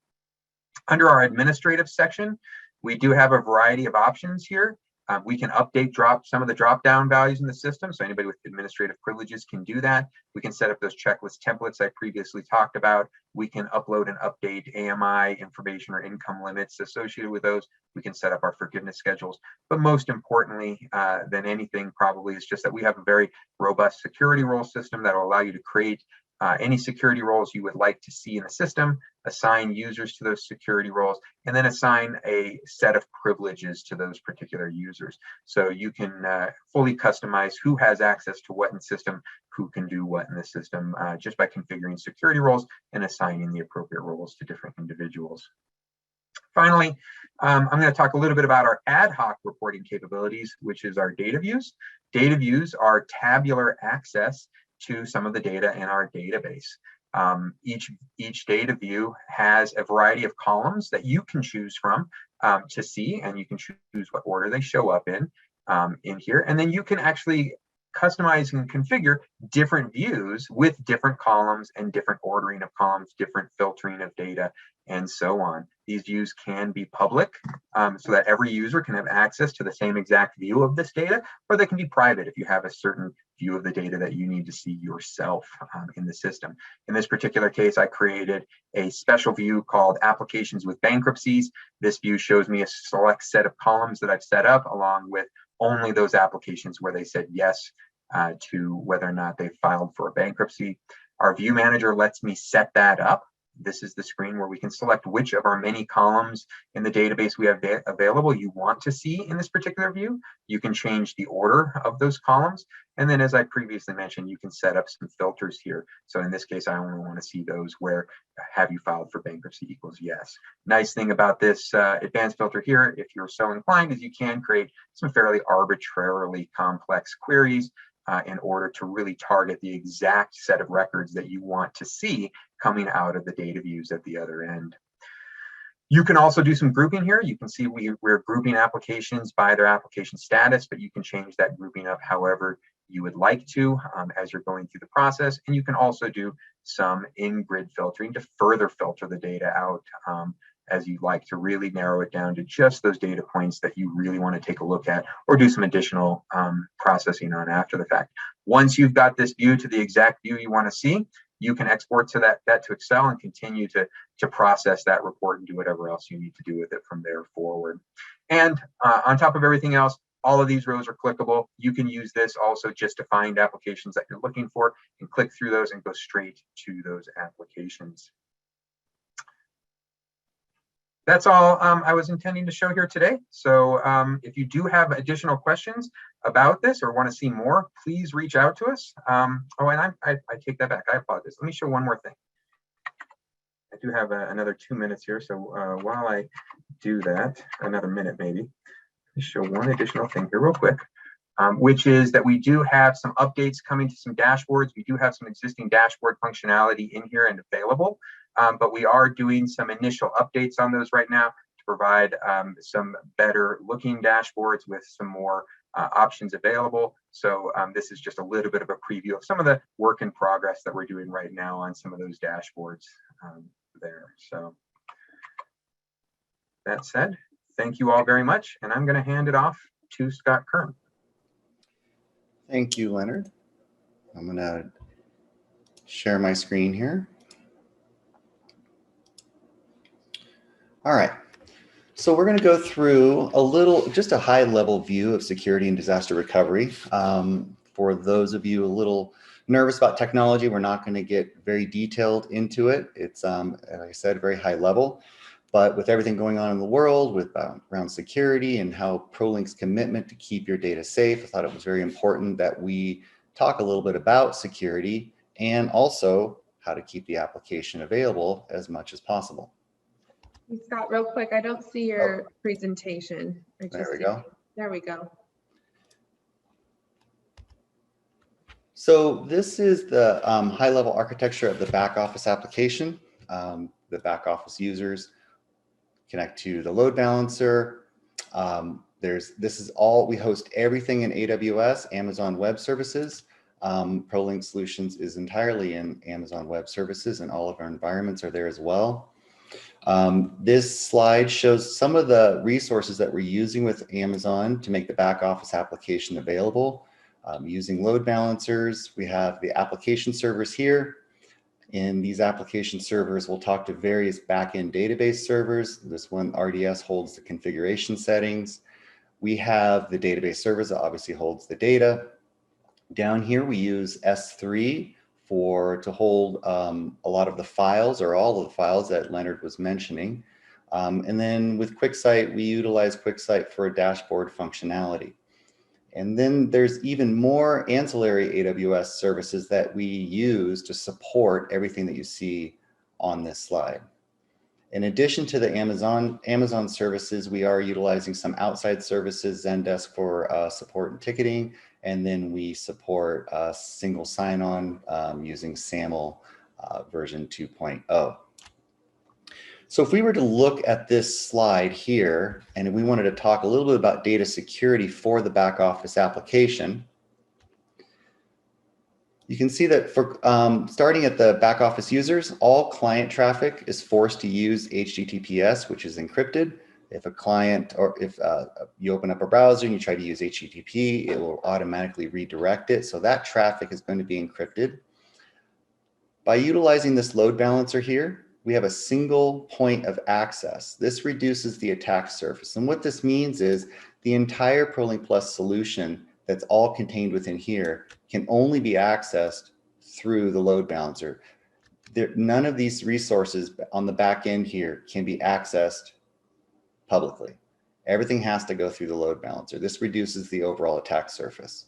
Under our administrative section, we do have a variety of options here. We can update some of the drop-down values in the system, so anybody with administrative privileges can do that. We can set up those checklist templates I previously talked about. We can upload and update AMI information or income limits associated with those. We can set up our forgiveness schedules. But most importantly than anything probably is just that we have a very robust security role system that will allow you to create any security roles you would like to see in the system, assign users to those security roles, and then assign a set of privileges to those particular users. So you can fully customize who has access to what in the system, who can do what in the system, just by configuring security roles and assigning the appropriate roles to different individuals. Finally, I'm going to talk a little bit about our ad hoc reporting capabilities, which is our data views. Data views are tabular access to some of the data in our database. Each data view has a variety of columns that you can choose from to see, and you can choose what order they show up in here. And then you can actually customize and configure different views with different columns and different ordering of columns, different filtering of data, and so on. These views can be public so that every user can have access to the same exact view of this data, or they can be private if you have a certain view of the data that you need to see yourself in the system. In this particular case, I created a special view called Applications with Bankruptcies. This view shows me a select set of columns that I've set up, along with only those applications where they said yes to whether or not they filed for a bankruptcy. Our view manager lets me set that up. This is the screen where we can select which of our many columns in the database we have available you want to see in this particular view. You can change the order of those columns. And then, as I previously mentioned, you can set up some filters here. So in this case, I only want to see those where have you filed for bankruptcy equals yes. Nice thing about this advanced filter here, if you're so inclined, is you can create some fairly arbitrarily complex queries in order to really target the exact set of records that you want to see coming out of the data views at the other end. You can also do some grouping here. You can see we're grouping applications by their application status, but you can change that grouping up however you would like to as you're going through the process. And you can also do some in-grid filtering to further filter the data out as you like, to really narrow it down to just those data points that you really want to take a look at or do some additional processing on after the fact. Once you've got this view to the exact view you want to see, you can export to that to Excel and continue to process that report and do whatever else you need to do with it from there forward. And on top of everything else, all of these rows are clickable. You can use this also just to find applications that you're looking for and click through those and go straight to those applications. That's all I was intending to show here today. So if you do have additional questions about this or want to see more, please reach out to us. Oh, and I take that back. I apologize. Let me show one more thing. I do have another 2 minutes here. So while I do that, another minute maybe, let me show one additional thing here real quick, which is that we do have some updates coming to some dashboards. We do have some existing dashboard functionality in here and available. But we are doing some initial updates on those right now to provide some better looking dashboards with some more options available. So this is just a little bit of a preview of some of the work in progress that we're doing right now on some of those dashboards there. So that said, thank you all very much. And I'm going to hand it off to Scott Kern. Thank you, Leonard. I'm going to share my screen here. All right, so we're going to go through just a high level view of security and disaster recovery. For those of you a little nervous about technology, we're not going to get very detailed into it. It's, like I said, very high level, but with everything going on in the world with around security and how ProLink's commitment to keep your data safe, I thought it was very important that we talk a little bit about security and also how to keep the application available as much as possible. Scott, real quick, I don't see your presentation. There we go. There we go. So this is the high-level architecture of the back office application. The back office users connect to the load balancer. This is all, we host everything in AWS, Amazon Web Services. ProLink Solutions is entirely in Amazon Web Services, and all of our environments are there as well. This slide shows some of the resources that we're using with Amazon to make the back office application available. Using load balancers, we have the application servers here. In these application servers, we'll talk to various backend database servers. This one, RDS, holds the configuration settings. We have the database servers that obviously holds the data. Down here, we use S3 to hold a lot of the files, or all of the files that Leonard was mentioning. And then with QuickSight, we utilize QuickSight for dashboard functionality. And then there's even more ancillary AWS services that we use to support everything that you see on this slide. In addition to the Amazon services, we are utilizing some outside services, Zendesk for support and ticketing. And then we support single sign-on using SAML version 2.0. So if we were to look at this slide here, and we wanted to talk a little bit about data security for the back office application, you can see that for starting at the back office users, all client traffic is forced to use HTTPS, which is encrypted. If a client, or if you open up a browser and you try to use HTTP, it will automatically redirect it. So that traffic is going to be encrypted. By utilizing this load balancer here, we have a single point of access. This reduces the attack surface. And what this means is the entire ProLink Plus solution that's all contained within here can only be accessed through the load balancer. None of these resources on the back end here can be accessed publicly. Everything has to go through the load balancer. This reduces the overall attack surface.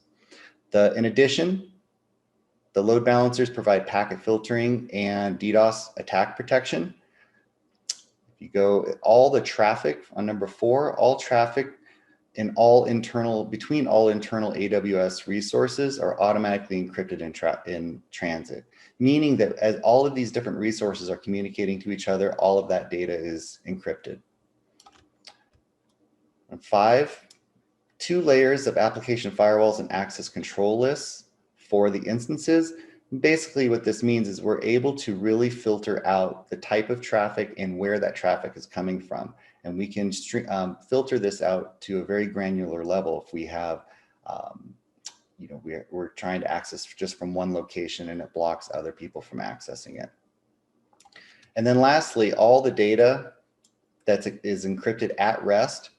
In addition, the load balancers provide packet filtering and DDoS attack protection. If you go, all the traffic on number 4, all traffic in between all internal AWS resources are automatically encrypted in transit, meaning that as all of these different resources are communicating to each other, all of that data is encrypted. And 5, 2 layers of application firewalls and access control lists for the instances. Basically what this means is we're able to really filter out the type of traffic and where that traffic is coming from. And we can filter this out to a very granular level if we have, we're trying to access just from one location and it blocks other people from accessing it. And then lastly, all the data that is encrypted at rest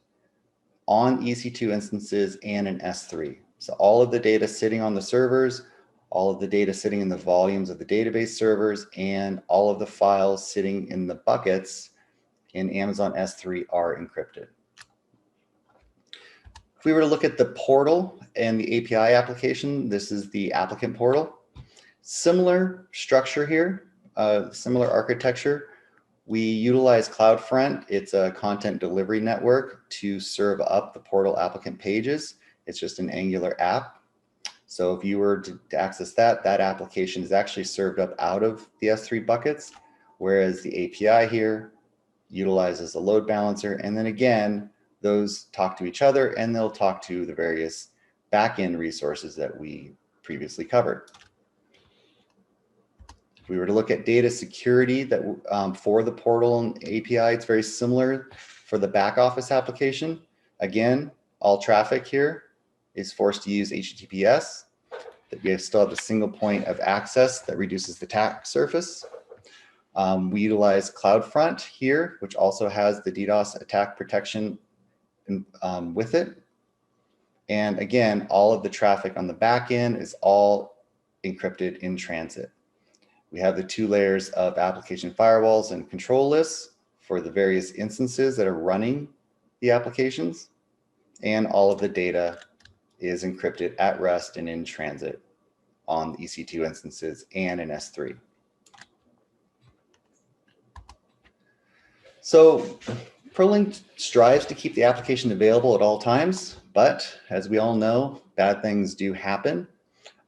on EC2 instances and in S3. So all of the data sitting on the servers, all of the data sitting in the volumes of the database servers, and all of the files sitting in the buckets in Amazon S3 are encrypted. If we were to look at the portal and the API application, this is the applicant portal. Similar structure here, similar architecture. We utilize CloudFront. It's a content delivery network to serve up the portal applicant pages. It's just an Angular app. So if you were to access that application is actually served up out of the S3 buckets, whereas the API here utilizes a load balancer. And then again, those talk to each other and they'll talk to the various backend resources that we previously covered. If we were to look at data security for the portal and API, it's very similar for the back office application. Again, all traffic here is forced to use HTTPS. We still have a single point of access that reduces the attack surface. We utilize CloudFront here, which also has the DDoS attack protection with it. And again, all of the traffic on the back end is all encrypted in transit. We have the 2 layers of application firewalls and control lists for the various instances that are running the applications. And all of the data is encrypted at rest and in transit on EC2 instances and in S3. So ProLink strives to keep the application available at all times, but as we all know, bad things do happen.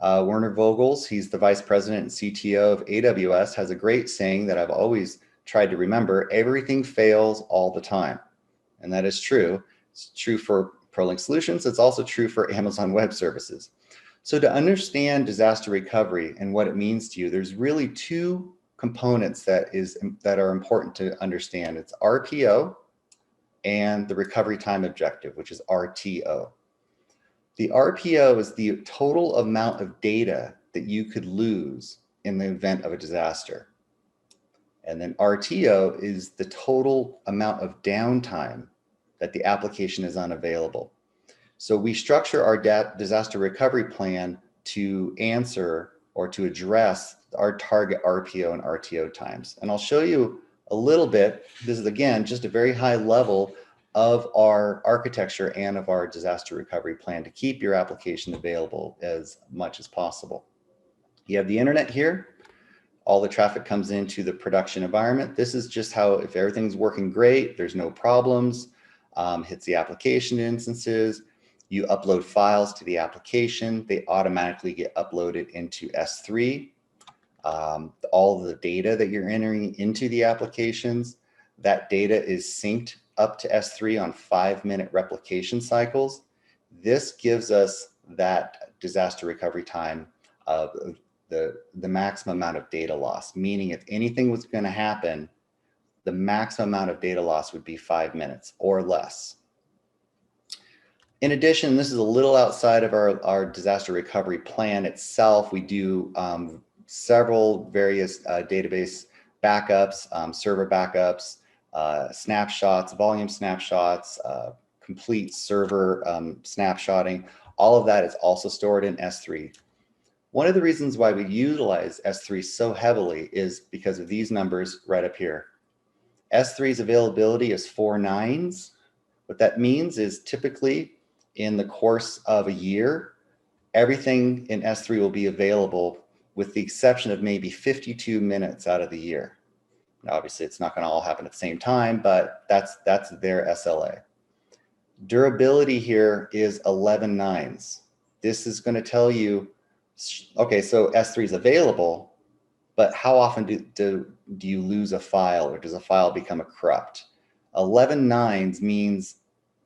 Werner Vogels, he's the vice president and CTO of AWS, has a great saying that I've always tried to remember: everything fails all the time. And that is true. It's true for ProLink Solutions. It's also true for Amazon Web Services. So to understand disaster recovery and what it means to you, there's really 2 components that are important to understand. It's RPO and the recovery time objective, which is RTO. The RPO is the total amount of data that you could lose in the event of a disaster. And then RTO is the total amount of downtime that the application is unavailable. So we structure our disaster recovery plan to answer or to address our target RPO and RTO times. And I'll show you a little bit. This is, again, just a very high level of our architecture and of our disaster recovery plan to keep your application available as much as possible. You have the internet here. All the traffic comes into the production environment. This is just how, if everything's working great, there's no problems, hits the application instances, you upload files to the application, they automatically get uploaded into S3. all of the data that you're entering into the applications. That data is synced up to S3 on 5-minute replication cycles. This gives us that disaster recovery time of the maximum amount of data loss, meaning if anything was going to happen, the maximum amount of data loss would be 5 minutes or less. In addition, this is a little outside of our disaster recovery plan itself. We do several various database backups, server backups, snapshots, volume snapshots, complete server snapshotting. All of that is also stored in S3. One of the reasons why we utilize S3 so heavily is because of these numbers right up here. S3's availability is 4 nines. What that means is typically in the course of a year, everything in S3 will be available with the exception of maybe 52 minutes out of the year. Now, obviously, it's not going to all happen at the same time, but that's their SLA. Durability here is 11 nines. This is going to tell you, okay, so S3 is available, but how often do you lose a file, or does a file become a corrupt? 11 nines means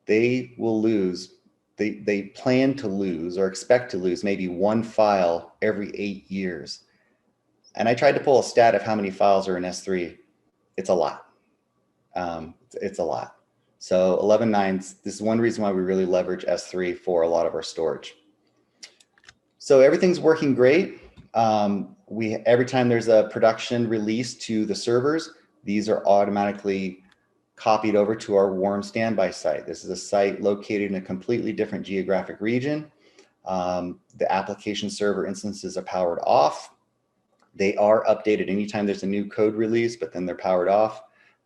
they will lose, they plan to lose or expect to lose maybe 1 file every 8 years. And I tried to pull a stat of how many files are in S3. It's a lot. It's a lot. So 11 nines, this is one reason why we really leverage S3 for a lot of our storage. So everything's working great. Every time there's a production release to the servers, these are automatically copied over to our warm standby site. This is a site located in a completely different geographic region. The application server instances are powered off. They are updated anytime there's a new code release, but then they're powered off.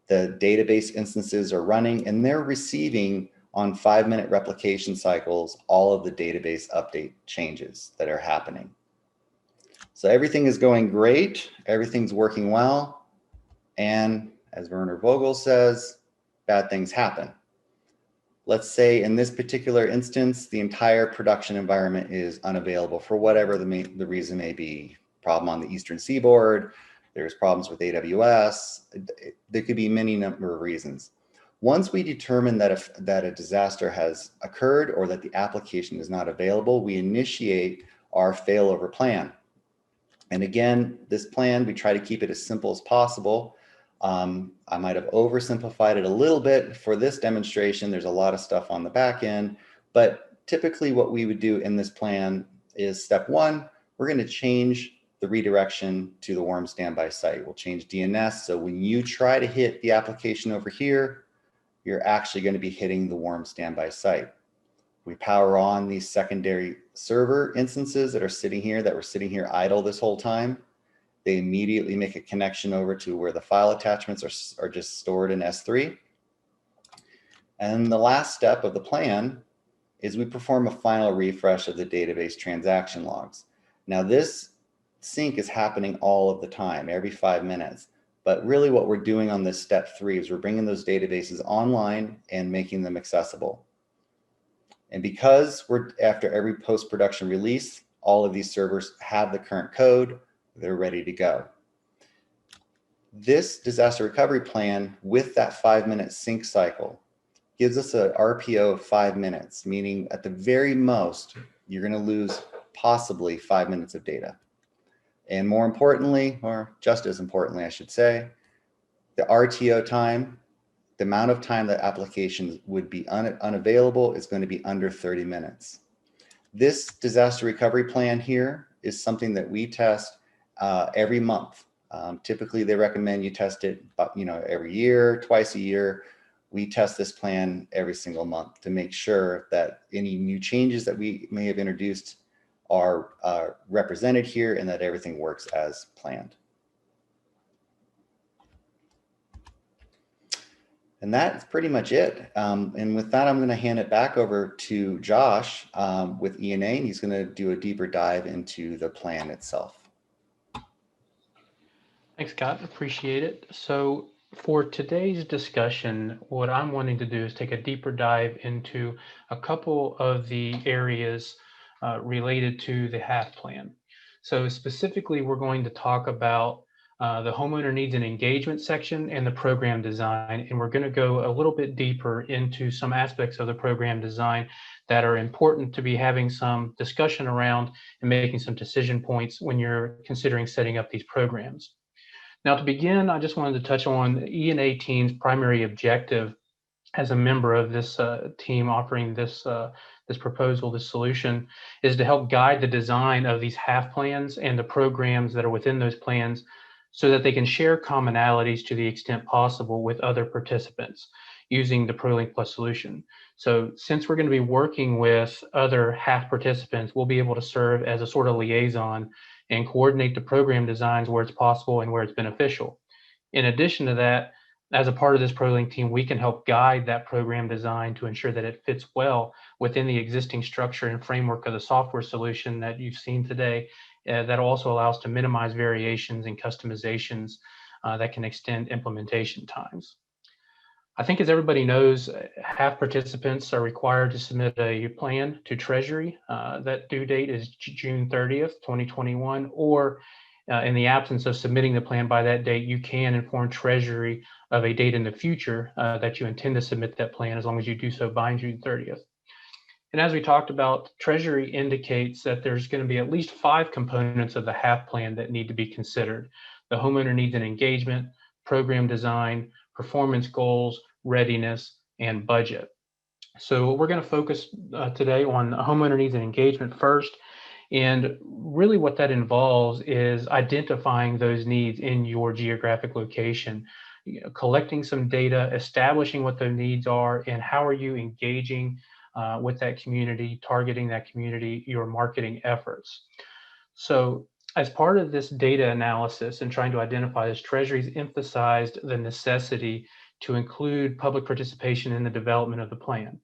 The database instances are running, and they're receiving on 5-minute replication cycles all of the database update changes that are happening. So everything is going great. Everything's working well. And as Werner Vogel says, bad things happen. Let's say in this particular instance, the entire production environment is unavailable for whatever the reason may be. Problem on the Eastern Seaboard, there's problems with AWS. There could be many number of reasons. Once we determine that a disaster has occurred or that the application is not available, we initiate our failover plan. And again, this plan, we try to keep it as simple as possible. I might have oversimplified it a little bit for this demonstration. There's a lot of stuff on the back end, but typically what we would do in this plan is step 1, we're going to change the redirection to the warm standby site. We'll change DNS. So when you try to hit the application over here, you're actually going to be hitting the warm standby site. We power on these secondary server instances that were sitting here idle this whole time. They immediately make a connection over to where the file attachments are just stored in S3. And the last step of the plan is we perform a final refresh of the database transaction logs. Now this sync is happening all of the time, every 5 minutes. But really what we're doing on this step 3 is we're bringing those databases online and making them accessible. And because we're after every post-production release, all of these servers have the current code, they're ready to go. This disaster recovery plan with that 5-minute sync cycle gives us an RPO of 5 minutes, meaning at the very most, you're going to lose possibly 5 minutes of data. And more importantly, or just as importantly, I should say, the RTO time, the amount of time that applications would be unavailable is going to be under 30 minutes. This disaster recovery plan here is something that we test every month. Typically, they recommend you test it, every year, twice a year. We test this plan every single month to make sure that any new changes that we may have introduced are represented here and that everything works as planned. And that's pretty much it. And with that, I'm going to hand it back over to Josh with E&A, and he's going to do a deeper dive into the plan itself. Thanks, Scott. Appreciate it. So for today's discussion, what I'm wanting to do is take a deeper dive into a couple of the areas related to the HAF plan. So specifically, we're going to talk about the homeowner needs and engagement section and the program design. And we're going to go a little bit deeper into some aspects of the program design that are important to be having some discussion around and making some decision points when you're considering setting up these programs. Now, to begin, I just wanted to touch on the E&A team's primary objective as a member of this team offering this proposal, this solution, is to help guide the design of these HAF plans and the programs that are within those plans so that they can share commonalities to the extent possible with other participants using the ProLink Plus solution. So since we're going to be working with other HAF participants, we'll be able to serve as a sort of liaison and coordinate the program designs where it's possible and where it's beneficial. In addition to that, as a part of this ProLink team, we can help guide that program design to ensure that it fits well within the existing structure and framework of the software solution that you've seen today. That also allows to minimize variations and customizations that can extend implementation times. I think, as everybody knows, HAF participants are required to submit a plan to Treasury. That due date is June 30th, 2021, or in the absence of submitting the plan by that date, you can inform Treasury of a date in the future that you intend to submit that plan, as long as you do so by June 30th. And as we talked about, Treasury indicates that there's going to be at least 5 components of the HAF plan that need to be considered: the homeowner needs and engagement, program design, performance goals, readiness, and budget. So we're going to focus today on homeowner needs and engagement first. And really what that involves is identifying those needs in your geographic location, collecting some data, establishing what those needs are, and how are you engaging with that community, targeting that community, your marketing efforts. So as part of this data analysis and trying to identify this, Treasury's emphasized the necessity to include public participation in the development of the plan.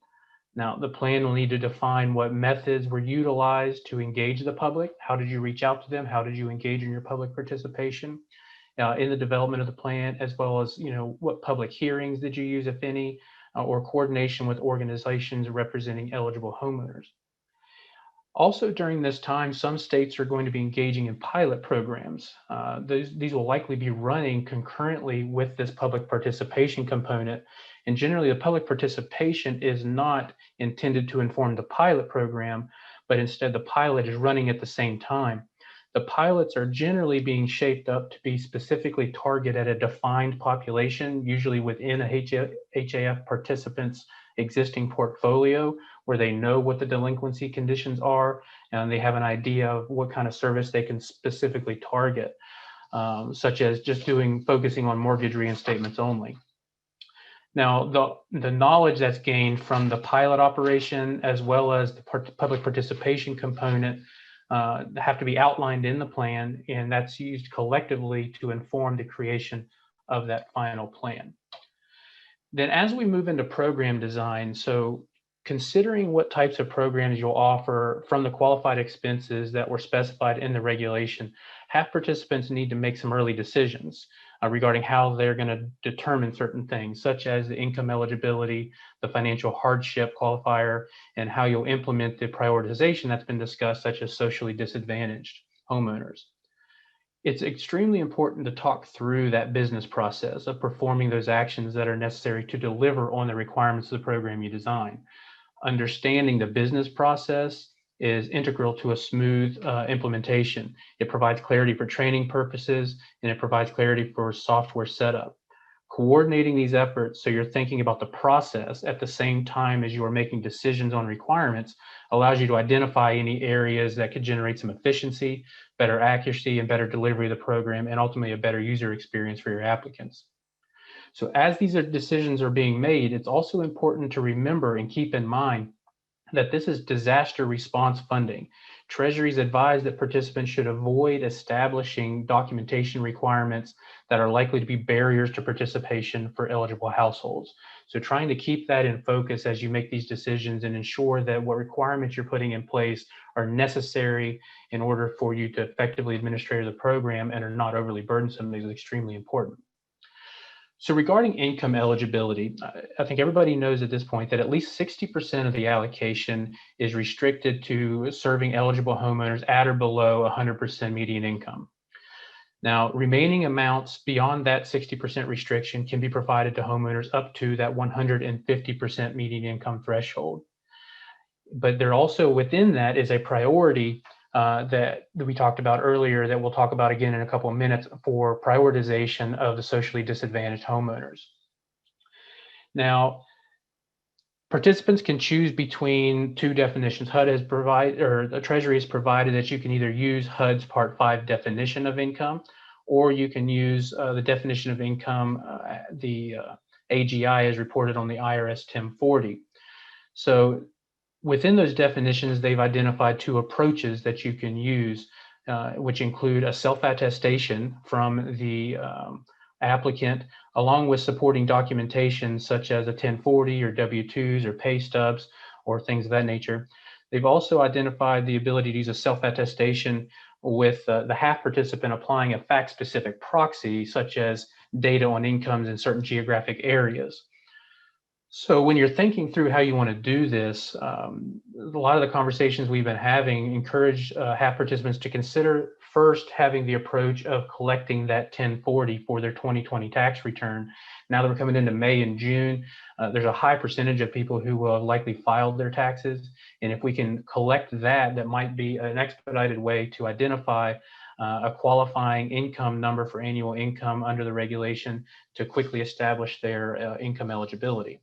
Now, the plan will need to define what methods were utilized to engage the public. How did you reach out to them? How did you engage in your public participation in the development of the plan, as well as, what public hearings did you use, if any, or coordination with organizations representing eligible homeowners. Also, during this time, some states are going to be engaging in pilot programs. These will likely be running concurrently with this public participation component. And generally, the public participation is not intended to inform the pilot program, but instead the pilot is running at the same time. The pilots are generally being shaped up to be specifically targeted at a defined population, usually within a HAF participant's existing portfolio, where they know what the delinquency conditions are and they have an idea of what kind of service they can specifically target, such as just focusing on mortgage reinstatements only. Now, the knowledge that's gained from the pilot operation as well as the public participation component have to be outlined in the plan, and that's used collectively to inform the creation of that final plan. Then as we move into program design, so considering what types of programs you'll offer from the qualified expenses that were specified in the regulation, HAF participants need to make some early decisions regarding how they're going to determine certain things, such as the income eligibility, the financial hardship qualifier, and how you'll implement the prioritization that's been discussed, such as socially disadvantaged homeowners. It's extremely important to talk through that business process of performing those actions that are necessary to deliver on the requirements of the program you design. Understanding the business process is integral to a smooth implementation. It provides clarity for training purposes, and it provides clarity for software setup. Coordinating these efforts so you're thinking about the process at the same time as you are making decisions on requirements allows you to identify any areas that could generate some efficiency, better accuracy, and better delivery of the program, and ultimately a better user experience for your applicants. So as these decisions are being made, it's also important to remember and keep in mind that this is disaster response funding. Treasury's advised that participants should avoid establishing documentation requirements that are likely to be barriers to participation for eligible households. So trying to keep that in focus as you make these decisions and ensure that what requirements you're putting in place are necessary in order for you to effectively administer the program and are not overly burdensome is extremely important. So regarding income eligibility, I think everybody knows at this point that at least 60% of the allocation is restricted to serving eligible homeowners at or below 100% median income. Now, remaining amounts beyond that 60% restriction can be provided to homeowners up to that 150% median income threshold. But there also within that is a priority that we talked about earlier that we'll talk about again in a couple of minutes for prioritization of the socially disadvantaged homeowners. Now, participants can choose between two definitions. HUD has provided, or the Treasury has provided that you can either use HUD's Part 5 definition of income, or you can use the definition of income the AGI has reported on the IRS 1040. So within those definitions, they've identified two approaches that you can use, which include a self-attestation from the applicant, along with supporting documentation such as a 1040 or W-2s or pay stubs or things of that nature. They've also identified the ability to use a self-attestation with the HAF participant applying a fact-specific proxy, such as data on incomes in certain geographic areas. So when you're thinking through how you want to do this, a lot of the conversations we've been having encourage HAF participants to consider first having the approach of collecting that 1040 for their 2020 tax return. Now that we're coming into May and June, there's a high percentage of people who will have likely filed their taxes. And if we can collect that, that might be an expedited way to identify a qualifying income number for annual income under the regulation to quickly establish their income eligibility.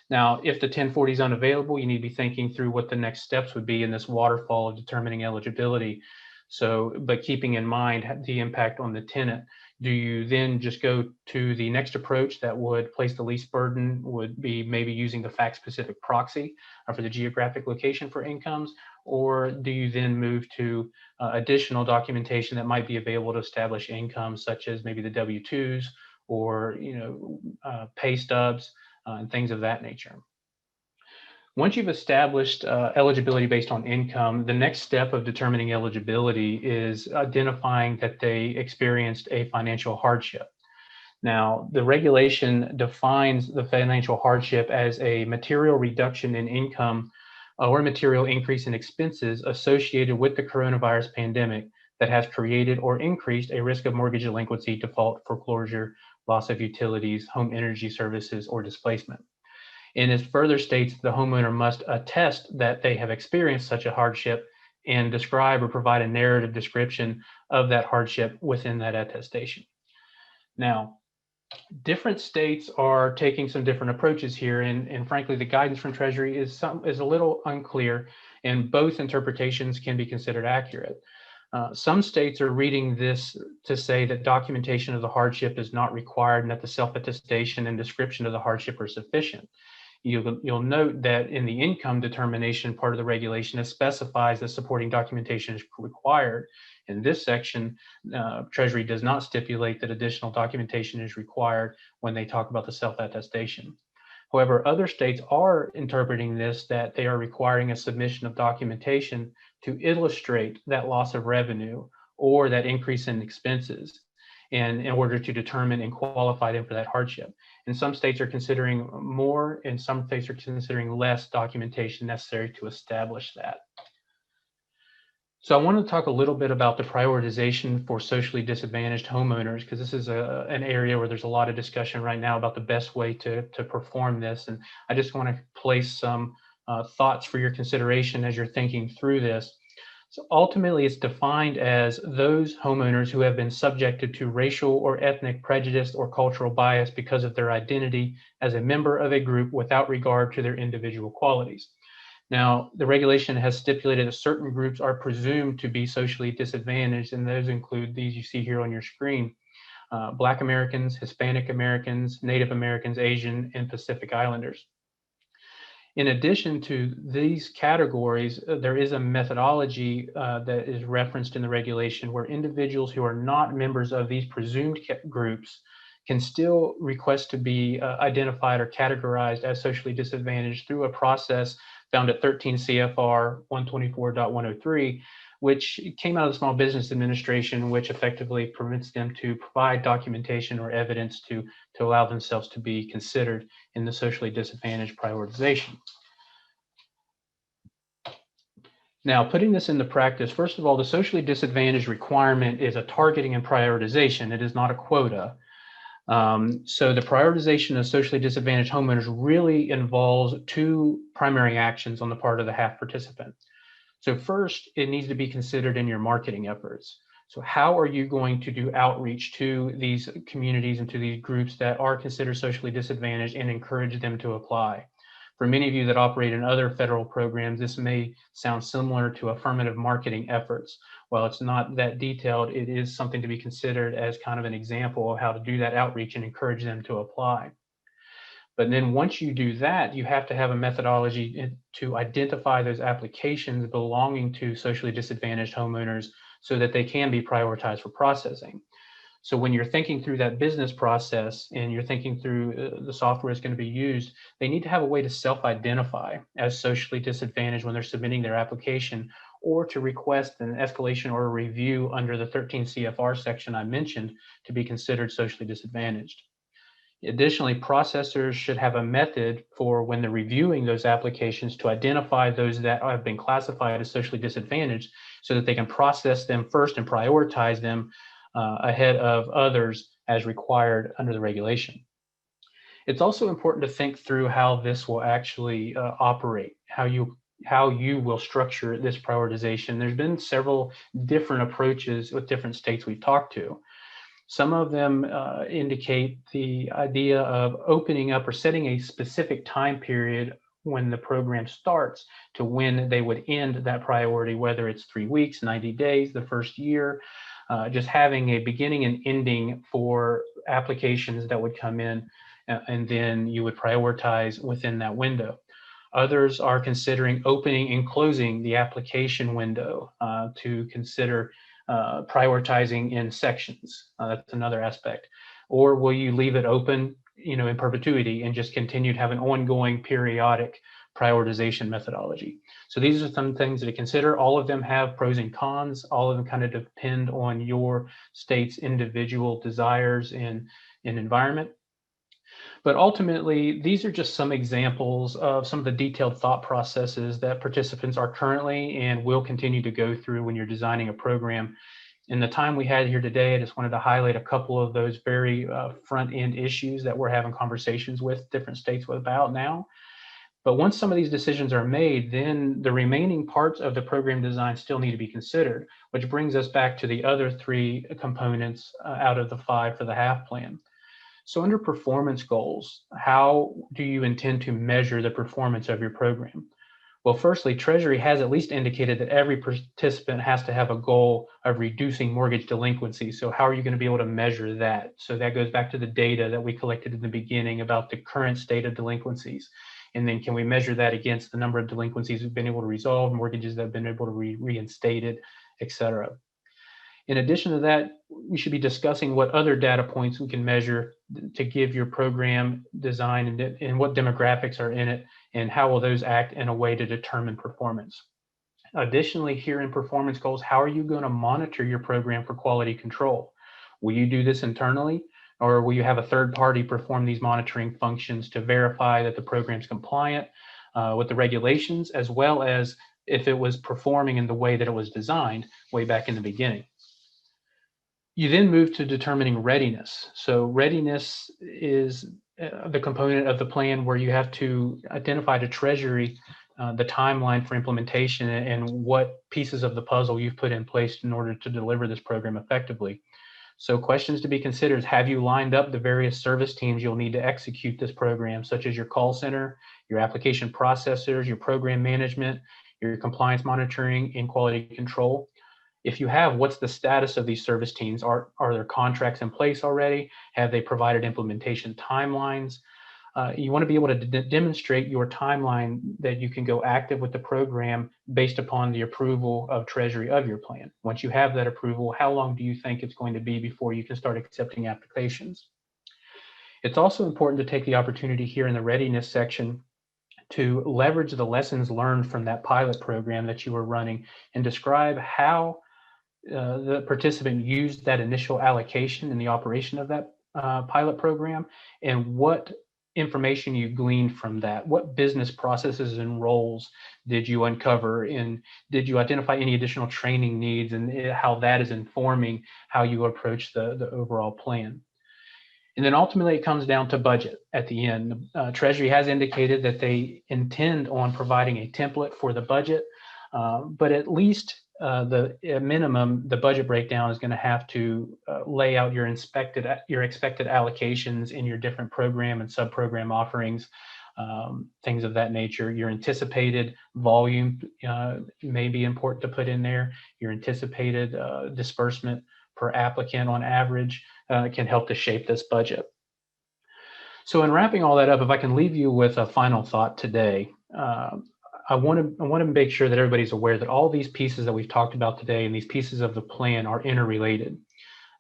Now, if the 1040 is unavailable, you need to be thinking through what the next steps would be in this waterfall of determining eligibility. So, but keeping in mind the impact on the tenant, do you then just go to the next approach that would place the least burden, would be maybe using the fact-specific proxy for the geographic location for incomes, or do you then move to additional documentation that might be available to establish income, such as maybe the W-2s or pay stubs and things of that nature? Once you've established eligibility based on income, the next step of determining eligibility is identifying that they experienced a financial hardship. Now, the regulation defines the financial hardship as a material reduction in income or a material increase in expenses associated with the coronavirus pandemic that has created or increased a risk of mortgage delinquency, default, foreclosure, loss of utilities, home energy services, or displacement. And it further states the homeowner must attest that they have experienced such a hardship and describe or provide a narrative description of that hardship within that attestation. Now, different states are taking some different approaches here, and frankly, the guidance from Treasury is a little unclear, and both interpretations can be considered accurate. Some states are reading this to say that documentation of the hardship is not required and that the self-attestation and description of the hardship are sufficient. You'll note that in the income determination part of the regulation, it specifies that supporting documentation is required. In this section, Treasury does not stipulate that additional documentation is required when they talk about the self-attestation. However, other states are interpreting this that they are requiring a submission of documentation to illustrate that loss of revenue or that increase in expenses, and in order to determine and qualify them for that hardship. And some states are considering more, and some states are considering less documentation necessary to establish that. So I want to talk a little bit about the prioritization for socially disadvantaged homeowners, because this is an area where there's a lot of discussion right now about the best way to perform this. And I just want to place some thoughts for your consideration as you're thinking through this. So ultimately, it's defined as those homeowners who have been subjected to racial or ethnic prejudice or cultural bias because of their identity as a member of a group without regard to their individual qualities. Now, the regulation has stipulated that certain groups are presumed to be socially disadvantaged, and those include these you see here on your screen: Black Americans, Hispanic Americans, Native Americans, Asian, and Pacific Islanders. In addition to these categories, there is a methodology that is referenced in the regulation where individuals who are not members of these presumed groups can still request to be identified or categorized as socially disadvantaged through a process found at 13 CFR 124.103, which came out of the Small Business Administration, which effectively permits them to provide documentation or evidence to allow themselves to be considered in the socially disadvantaged prioritization. Now, putting this into practice, first of all, the socially disadvantaged requirement is a targeting and prioritization. It is not a quota. So the prioritization of socially disadvantaged homeowners really involves two primary actions on the part of the HAF participant. So first, it needs to be considered in your marketing efforts. So how are you going to do outreach to these communities and to these groups that are considered socially disadvantaged and encourage them to apply? For many of you that operate in other federal programs, this may sound similar to affirmative marketing efforts. While it's not that detailed, it is something to be considered as kind of an example of how to do that outreach and encourage them to apply. But then once you do that, you have to have a methodology to identify those applications belonging to socially disadvantaged homeowners so that they can be prioritized for processing. So when you're thinking through that business process and you're thinking through the software is going to be used, they need to have a way to self-identify as socially disadvantaged when they're submitting their application, or to request an escalation or a review under the 13 CFR section I mentioned to be considered socially disadvantaged. Additionally, processors should have a method for when they're reviewing those applications to identify those that have been classified as socially disadvantaged so that they can process them first and prioritize them ahead of others as required under the regulation. It's also important to think through how this will actually operate, how you will structure this prioritization. There's been several different approaches with different states we've talked to. Some of them indicate the idea of opening up or setting a specific time period when the program starts to when they would end that priority, whether it's 3 weeks, 90 days, the first year, just having a beginning and ending for applications that would come in, and then you would prioritize within that window. Others are considering opening and closing the application window to consider prioritizing in sections. That's another aspect. Or will you leave it open, in perpetuity and just continue to have an ongoing periodic prioritization methodology? So these are some things to consider. All of them have pros and cons. All of them kind of depend on your state's individual desires and environment. But ultimately, these are just some examples of some of the detailed thought processes that participants are currently and will continue to go through when you're designing a program. In the time we had here today, I just wanted to highlight a couple of those very front-end issues that we're having conversations with different states about now. But once some of these decisions are made, then the remaining parts of the program design still need to be considered, which brings us back to the other three components out of the 5 for the HAF plan. So under performance goals, how do you intend to measure the performance of your program? Well, firstly, Treasury has at least indicated that every participant has to have a goal of reducing mortgage delinquency. So how are you going to be able to measure that? So that goes back to the data that we collected in the beginning about the current state of delinquencies. And then can we measure that against the number of delinquencies we've been able to resolve, mortgages that have been able to be reinstated, et cetera. In addition to that, we should be discussing what other data points we can measure to give your program design and what demographics are in it, and how will those act in a way to determine performance. Additionally, here in performance goals, how are you going to monitor your program for quality control? Will you do this internally, or will you have a third party perform these monitoring functions to verify that the program's compliant with the regulations, as well as if it was performing in the way that it was designed way back in the beginning? You then move to determining readiness. So readiness is the component of the plan where you have to identify to Treasury the timeline for implementation and what pieces of the puzzle you've put in place in order to deliver this program effectively. So questions to be considered is, have you lined up the various service teams you'll need to execute this program, such as your call center, your application processors, your program management, your compliance monitoring, and quality control? If you have, what's the status of these service teams? Are there contracts in place already? Have they provided implementation timelines? You want to be able to demonstrate your timeline that you can go active with the program based upon the approval of Treasury of your plan. Once you have that approval, how long do you think it's going to be before you can start accepting applications? It's also important to take the opportunity here in the readiness section to leverage the lessons learned from that pilot program that you were running and describe how the participant used that initial allocation in the operation of that pilot program, and what information you gleaned from that. What business processes and roles did you uncover, and did you identify any additional training needs, and how that is informing how you approach the overall plan. And then ultimately it comes down to budget at the end. Treasury has indicated that they intend on providing a template for the budget, but at least at minimum, the budget breakdown is going to have to lay out your expected allocations in your different program and sub-program offerings, things of that nature. Your anticipated volume may be important to put in there. Your anticipated disbursement per applicant on average can help to shape this budget. So in wrapping all that up, if I can leave you with a final thought today, I want to make sure that everybody's aware that all these pieces that we've talked about today and these pieces of the plan are interrelated,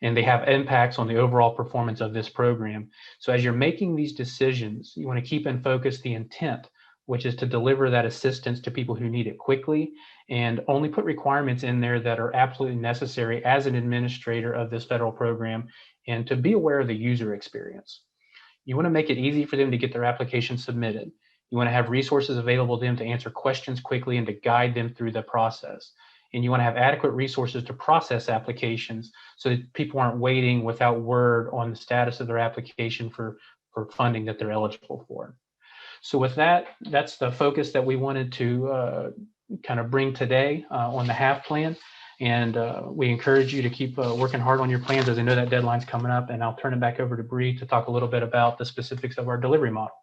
and they have impacts on the overall performance of this program. So as you're making these decisions, you want to keep in focus the intent, which is to deliver that assistance to people who need it quickly, and only put requirements in there that are absolutely necessary as an administrator of this federal program, and to be aware of the user experience. You want to make it easy for them to get their application submitted. You want to have resources available to them to answer questions quickly and to guide them through the process. And you want to have adequate resources to process applications so that people aren't waiting without word on the status of their application for funding that they're eligible for. So with that, that's the focus that we wanted to kind of bring today on the HAF plan. And we encourage you to keep working hard on your plans, as I know that deadline's coming up. And I'll turn it back over to Bree to talk a little bit about the specifics of our delivery model.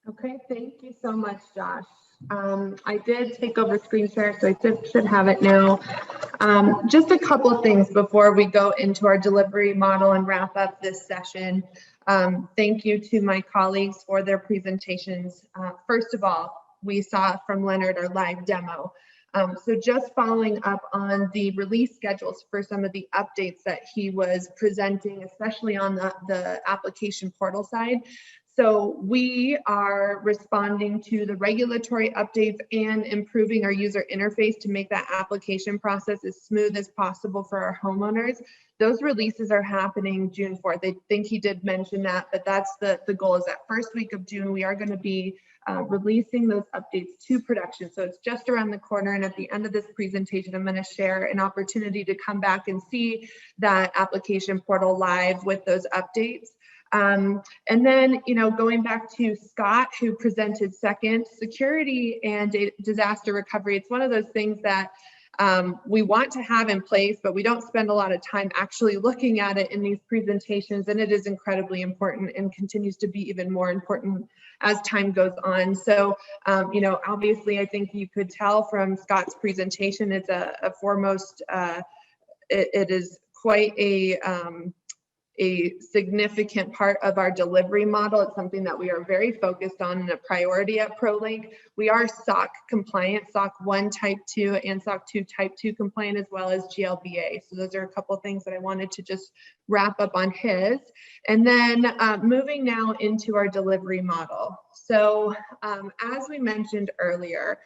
Okay, thank you so much, Josh. I did take over screen share, so I should have it now. Just a couple of things before we go into our delivery model and wrap up this session. Thank you to my colleagues for their presentations. First of all, we saw from Leonard our live demo. So just following up on the release schedules for some of the updates that he was presenting, especially on the application portal side. So we are responding to the regulatory updates and improving our user interface to make that application process as smooth as possible for our homeowners. Those releases are happening June 4th. I think he did mention that, but that's the goal, is that first week of June, we are going to be releasing those updates to production. So it's just around the corner. And at the end of this presentation, I'm going to share an opportunity to come back and see that application portal live with those updates. And then, going back to Scott, who presented second, security and disaster recovery. It's one of those things that we want to have in place, but we don't spend a lot of time actually looking at it in these presentations. And it is incredibly important and continues to be even more important as time goes on. So, obviously, I think you could tell from Scott's presentation, it's a foremost, it is quite a significant part of our delivery model. It's something that we are very focused on and a priority at ProLink. We are SOC compliant, SOC 1 Type 2 and SOC 2 Type 2 compliant, as well as GLBA. So those are a couple of things that I wanted to just wrap up on his. And then moving now into our delivery model. So as we mentioned earlier,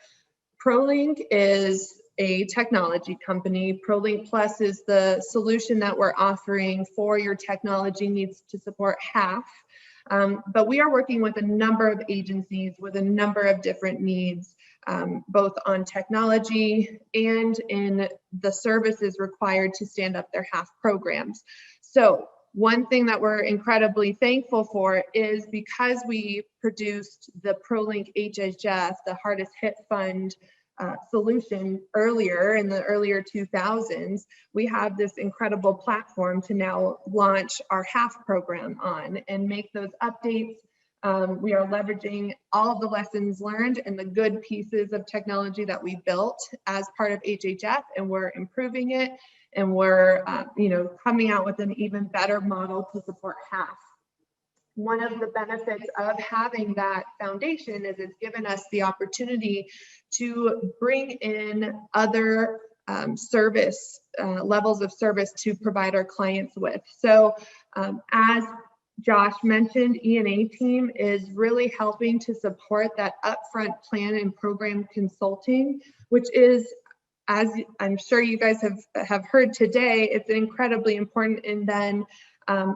ProLink is a technology company. ProLink Plus is the solution that we're offering for your technology needs to support HAF. But we are working with a number of agencies with a number of different needs, both on technology and in the services required to stand up their HAF programs. So one thing that we're incredibly thankful for is because we produced the ProLink HHF, the hardest hit fund solution earlier in the earlier 2000s, we have this incredible platform to now launch our HAF program on and make those updates. We are leveraging all of the lessons learned and the good pieces of technology that we built as part of HHF, and we're improving it, and we're coming out with an even better model to support HAF. One of the benefits of having that foundation is it's given us the opportunity to bring in other service levels of service to provide our clients with. So as Josh mentioned, E&A team is really helping to support that upfront plan and program consulting, which is, as I'm sure you guys have heard today, it's incredibly important in then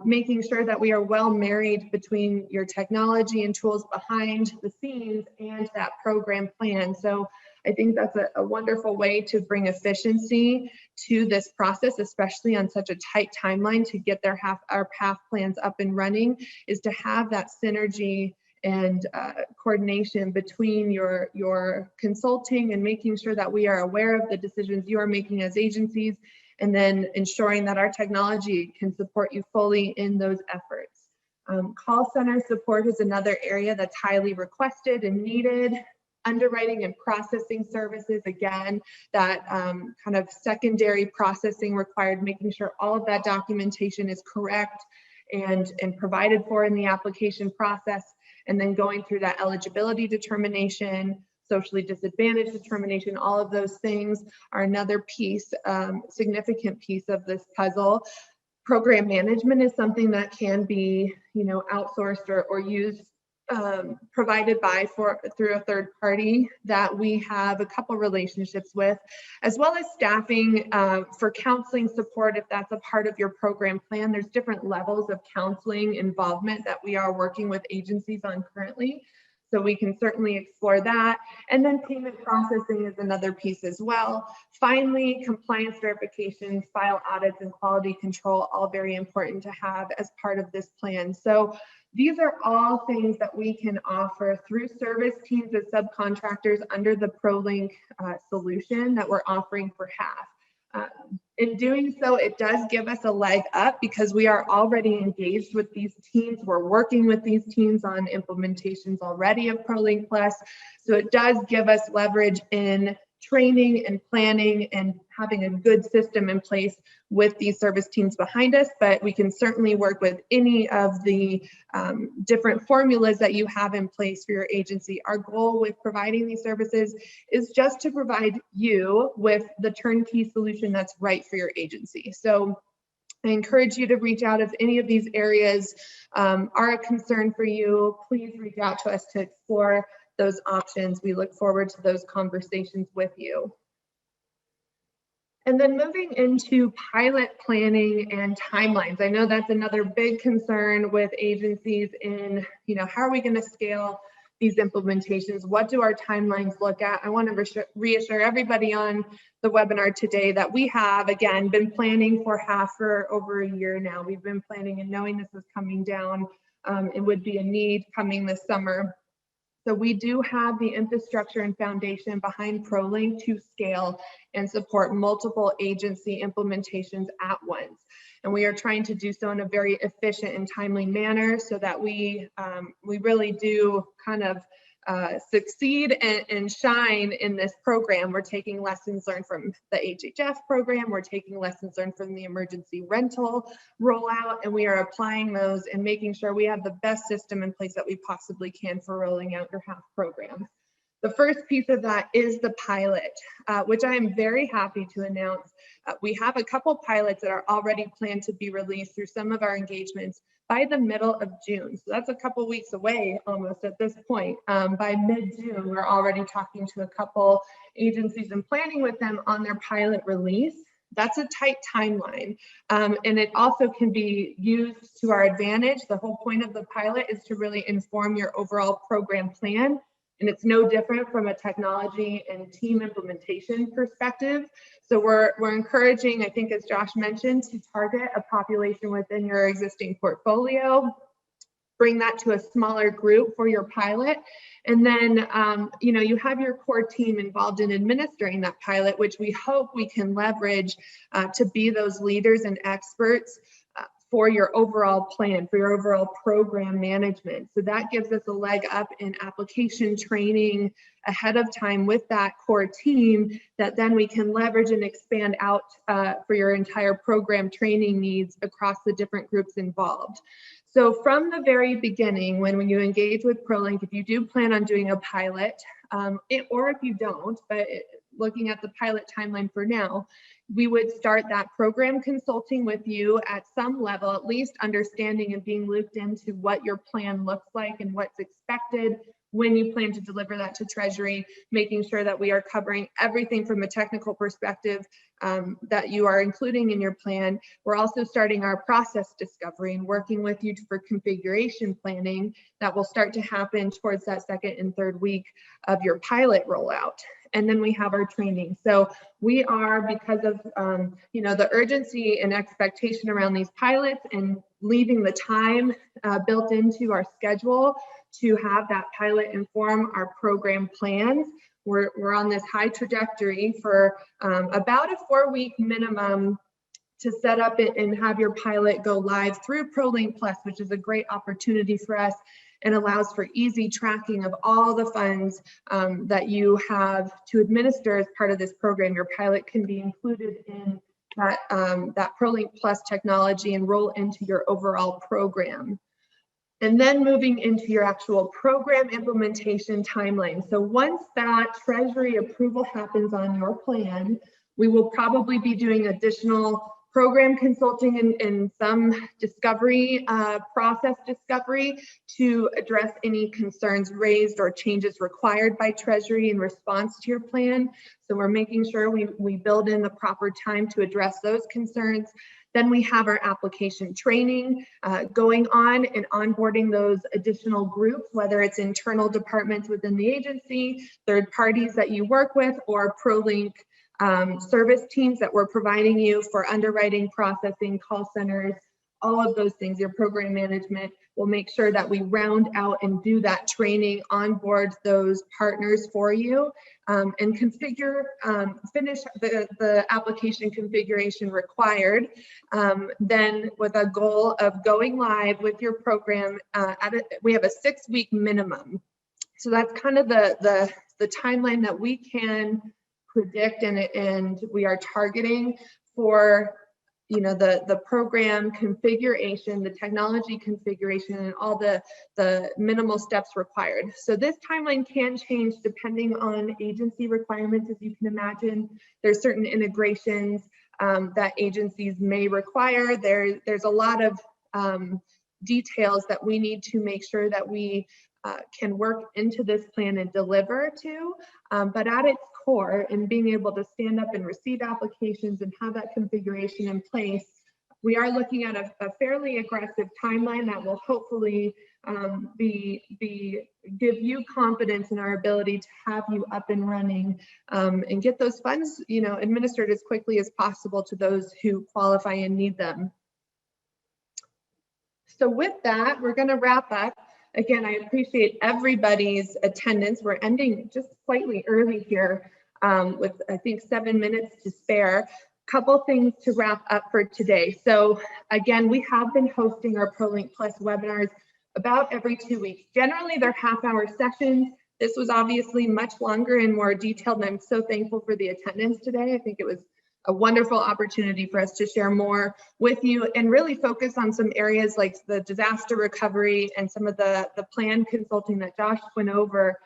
making sure that we are well married between your technology and tools behind the scenes and that program plan. So I think that's a wonderful way to bring efficiency to this process, especially on such a tight timeline to get our HAF plans up and running, is to have that synergy and coordination between your consulting and making sure that we are aware of the decisions you are making as agencies, and then ensuring that our technology can support you fully in those efforts. Call center support is another area that's highly requested and needed. Underwriting and processing services, again, that kind of secondary processing required, making sure all of that documentation is correct and provided for in the application process, and then going through that eligibility determination, socially disadvantaged determination, all of those things are another piece, significant piece of this puzzle. Program management is something that can be, outsourced or used, provided through a third party that we have a couple relationships with, as well as staffing for counseling support if that's a part of your program plan. There's different levels of counseling involvement that we are working with agencies on currently, so we can certainly explore that. And then payment processing is another piece as well. Finally, compliance verifications, file audits, and quality control, all very important to have as part of this plan. So these are all things that we can offer through service teams as subcontractors under the ProLink solution that we're offering for HAF. In doing so, it does give us a leg up because we are already engaged with these teams. We're working with these teams on implementations already of ProLink Plus. So it does give us leverage in training and planning and having a good system in place with these service teams behind us, but we can certainly work with any of the different formulas that you have in place for your agency. Our goal with providing these services is just to provide you with the turnkey solution that's right for your agency. So I encourage you to reach out if any of these areas are a concern for you. Please reach out to us to explore those options. We look forward to those conversations with you. And then moving into pilot planning and timelines. I know that's another big concern with agencies in, how are we going to scale these implementations? What do our timelines look at? I want to reassure everybody on the webinar today that we have, again, been planning for HAF for over a year now. We've been planning and knowing this was coming down. It would be a need coming this summer. So we do have the infrastructure and foundation behind ProLink to scale and support multiple agency implementations at once. And we are trying to do so in a very efficient and timely manner so that we really do kind of succeed and shine in this program. We're taking lessons learned from the HHF program. We're taking lessons learned from the emergency rental rollout, and we are applying those and making sure we have the best system in place that we possibly can for rolling out your HAF programs. The first piece of that is the pilot, which I am very happy to announce. We have a couple pilots that are already planned to be released through some of our engagements by the middle of June. So that's a couple weeks away almost at this point. By mid-June, we're already talking to a couple agencies and planning with them on their pilot release. That's a tight timeline. And it also can be used to our advantage. The whole point of the pilot is to really inform your overall program plan. And it's no different from a technology and team implementation perspective. So we're encouraging, I think, as Josh mentioned, to target a population within your existing portfolio, bring that to a smaller group for your pilot. And then, you have your core team involved in administering that pilot, which we hope we can leverage to be those leaders and experts for your overall plan, for your overall program management. So that gives us a leg up in application training ahead of time with that core team that then we can leverage and expand out for your entire program training needs across the different groups involved. So from the very beginning, when you engage with ProLink, if you do plan on doing a pilot, or if you don't, but looking at the pilot timeline for now, we would start that program consulting with you at some level, at least understanding and being looped into what your plan looks like and what's expected when you plan to deliver that to Treasury, making sure that we are covering everything from a technical perspective that you are including in your plan. We're also starting our process discovery and working with you for configuration planning that will start to happen towards that second and third week of your pilot rollout. And then we have our training. So we are, because of the urgency and expectation around these pilots and leaving the time built into our schedule to have that pilot inform our program plans. We're on this high trajectory for about a 4-week minimum to set up it and have your pilot go live through ProLink Plus, which is a great opportunity for us and allows for easy tracking of all the funds that you have to administer as part of this program. Your pilot can be included in that ProLink Plus technology and roll into your overall program. And then moving into your actual program implementation timeline. So once that Treasury approval happens on your plan, we will probably be doing additional program consulting and some discovery, process discovery to address any concerns raised or changes required by Treasury in response to your plan. So we're making sure we build in the proper time to address those concerns. Then we have our application training going on and onboarding those additional groups, whether it's internal departments within the agency, third parties that you work with, or ProLink service teams that we're providing you for underwriting, processing, call centers, all of those things. Your program management will make sure that we round out and do that training, onboard those partners for you, and configure, finish the application configuration required. Then with a goal of going live with your program, we have a 6-week minimum. So that's kind of the timeline that we can predict and we are targeting for the program configuration, the technology configuration, and all the minimal steps required. So this timeline can change depending on agency requirements. As you can imagine, there's certain integrations that agencies may require. There's a lot of details that we need to make sure that we can work into this plan and deliver to, but at its core, and being able to stand up and receive applications and have that configuration in place, we are looking at a fairly aggressive timeline that will hopefully give you confidence in our ability to have you up and running and get those funds, administered as quickly as possible to those who qualify and need them. So with that, we're going to wrap up. Again, I appreciate everybody's attendance. We're ending just slightly early here with, I think, 7 minutes to spare. Couple things to wrap up for today. So again, we have been hosting our ProLink Plus webinars about every 2 weeks. Generally, they're half-hour sessions. This was obviously much longer and more detailed, and I'm so thankful for the attendance today. I think it was a wonderful opportunity for us to share more with you and really focus on some areas like the disaster recovery and some of the plan consulting that Josh went over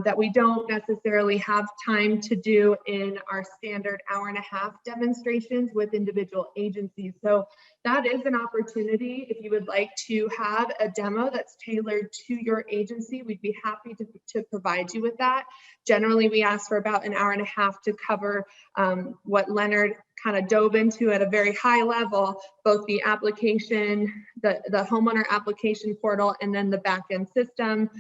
that we don't necessarily have time to do in our standard hour-and-a-half demonstrations with individual agencies. So that is an opportunity. If you would like to have a demo that's tailored to your agency, we'd be happy to provide you with that. Generally, we ask for about an hour-and-a-half to cover what Leonard kind of dove into at a very high level, both the application, the homeowner application portal, and then the back-end system,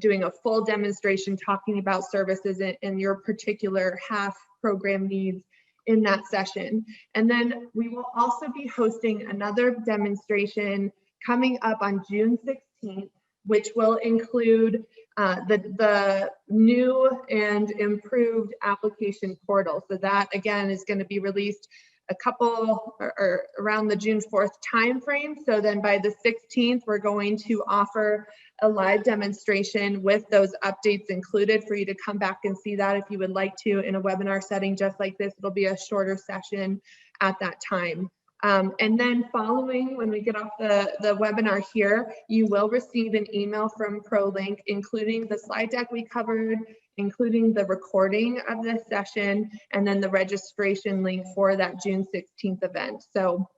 doing a full demonstration, talking about services and your particular HAF program needs in that session. And then we will also be hosting another demonstration coming up on June 16th, which will include the new and improved application portal. So that, again, is going to be released a couple or around the June 4th timeframe. So then by the 16th, we're going to offer a live demonstration with those updates included for you to come back and see that if you would like to in a webinar setting just like this. It'll be a shorter session at that time. And then following, when we get off the webinar here, you will receive an email from ProLink, including the slide deck we covered, including the recording of this session and then the registration link for that June 16th event. So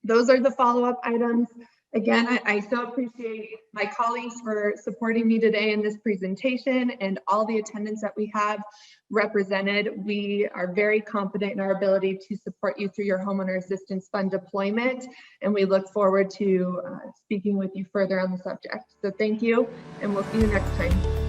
those are the follow-up items. Again, I so appreciate my colleagues for supporting me today in this presentation and all the attendants that we have represented. We are very confident in our ability to support you through your Homeowner Assistance Fund deployment, and we look forward to speaking with you further on the subject. So thank you, and we'll see you next time.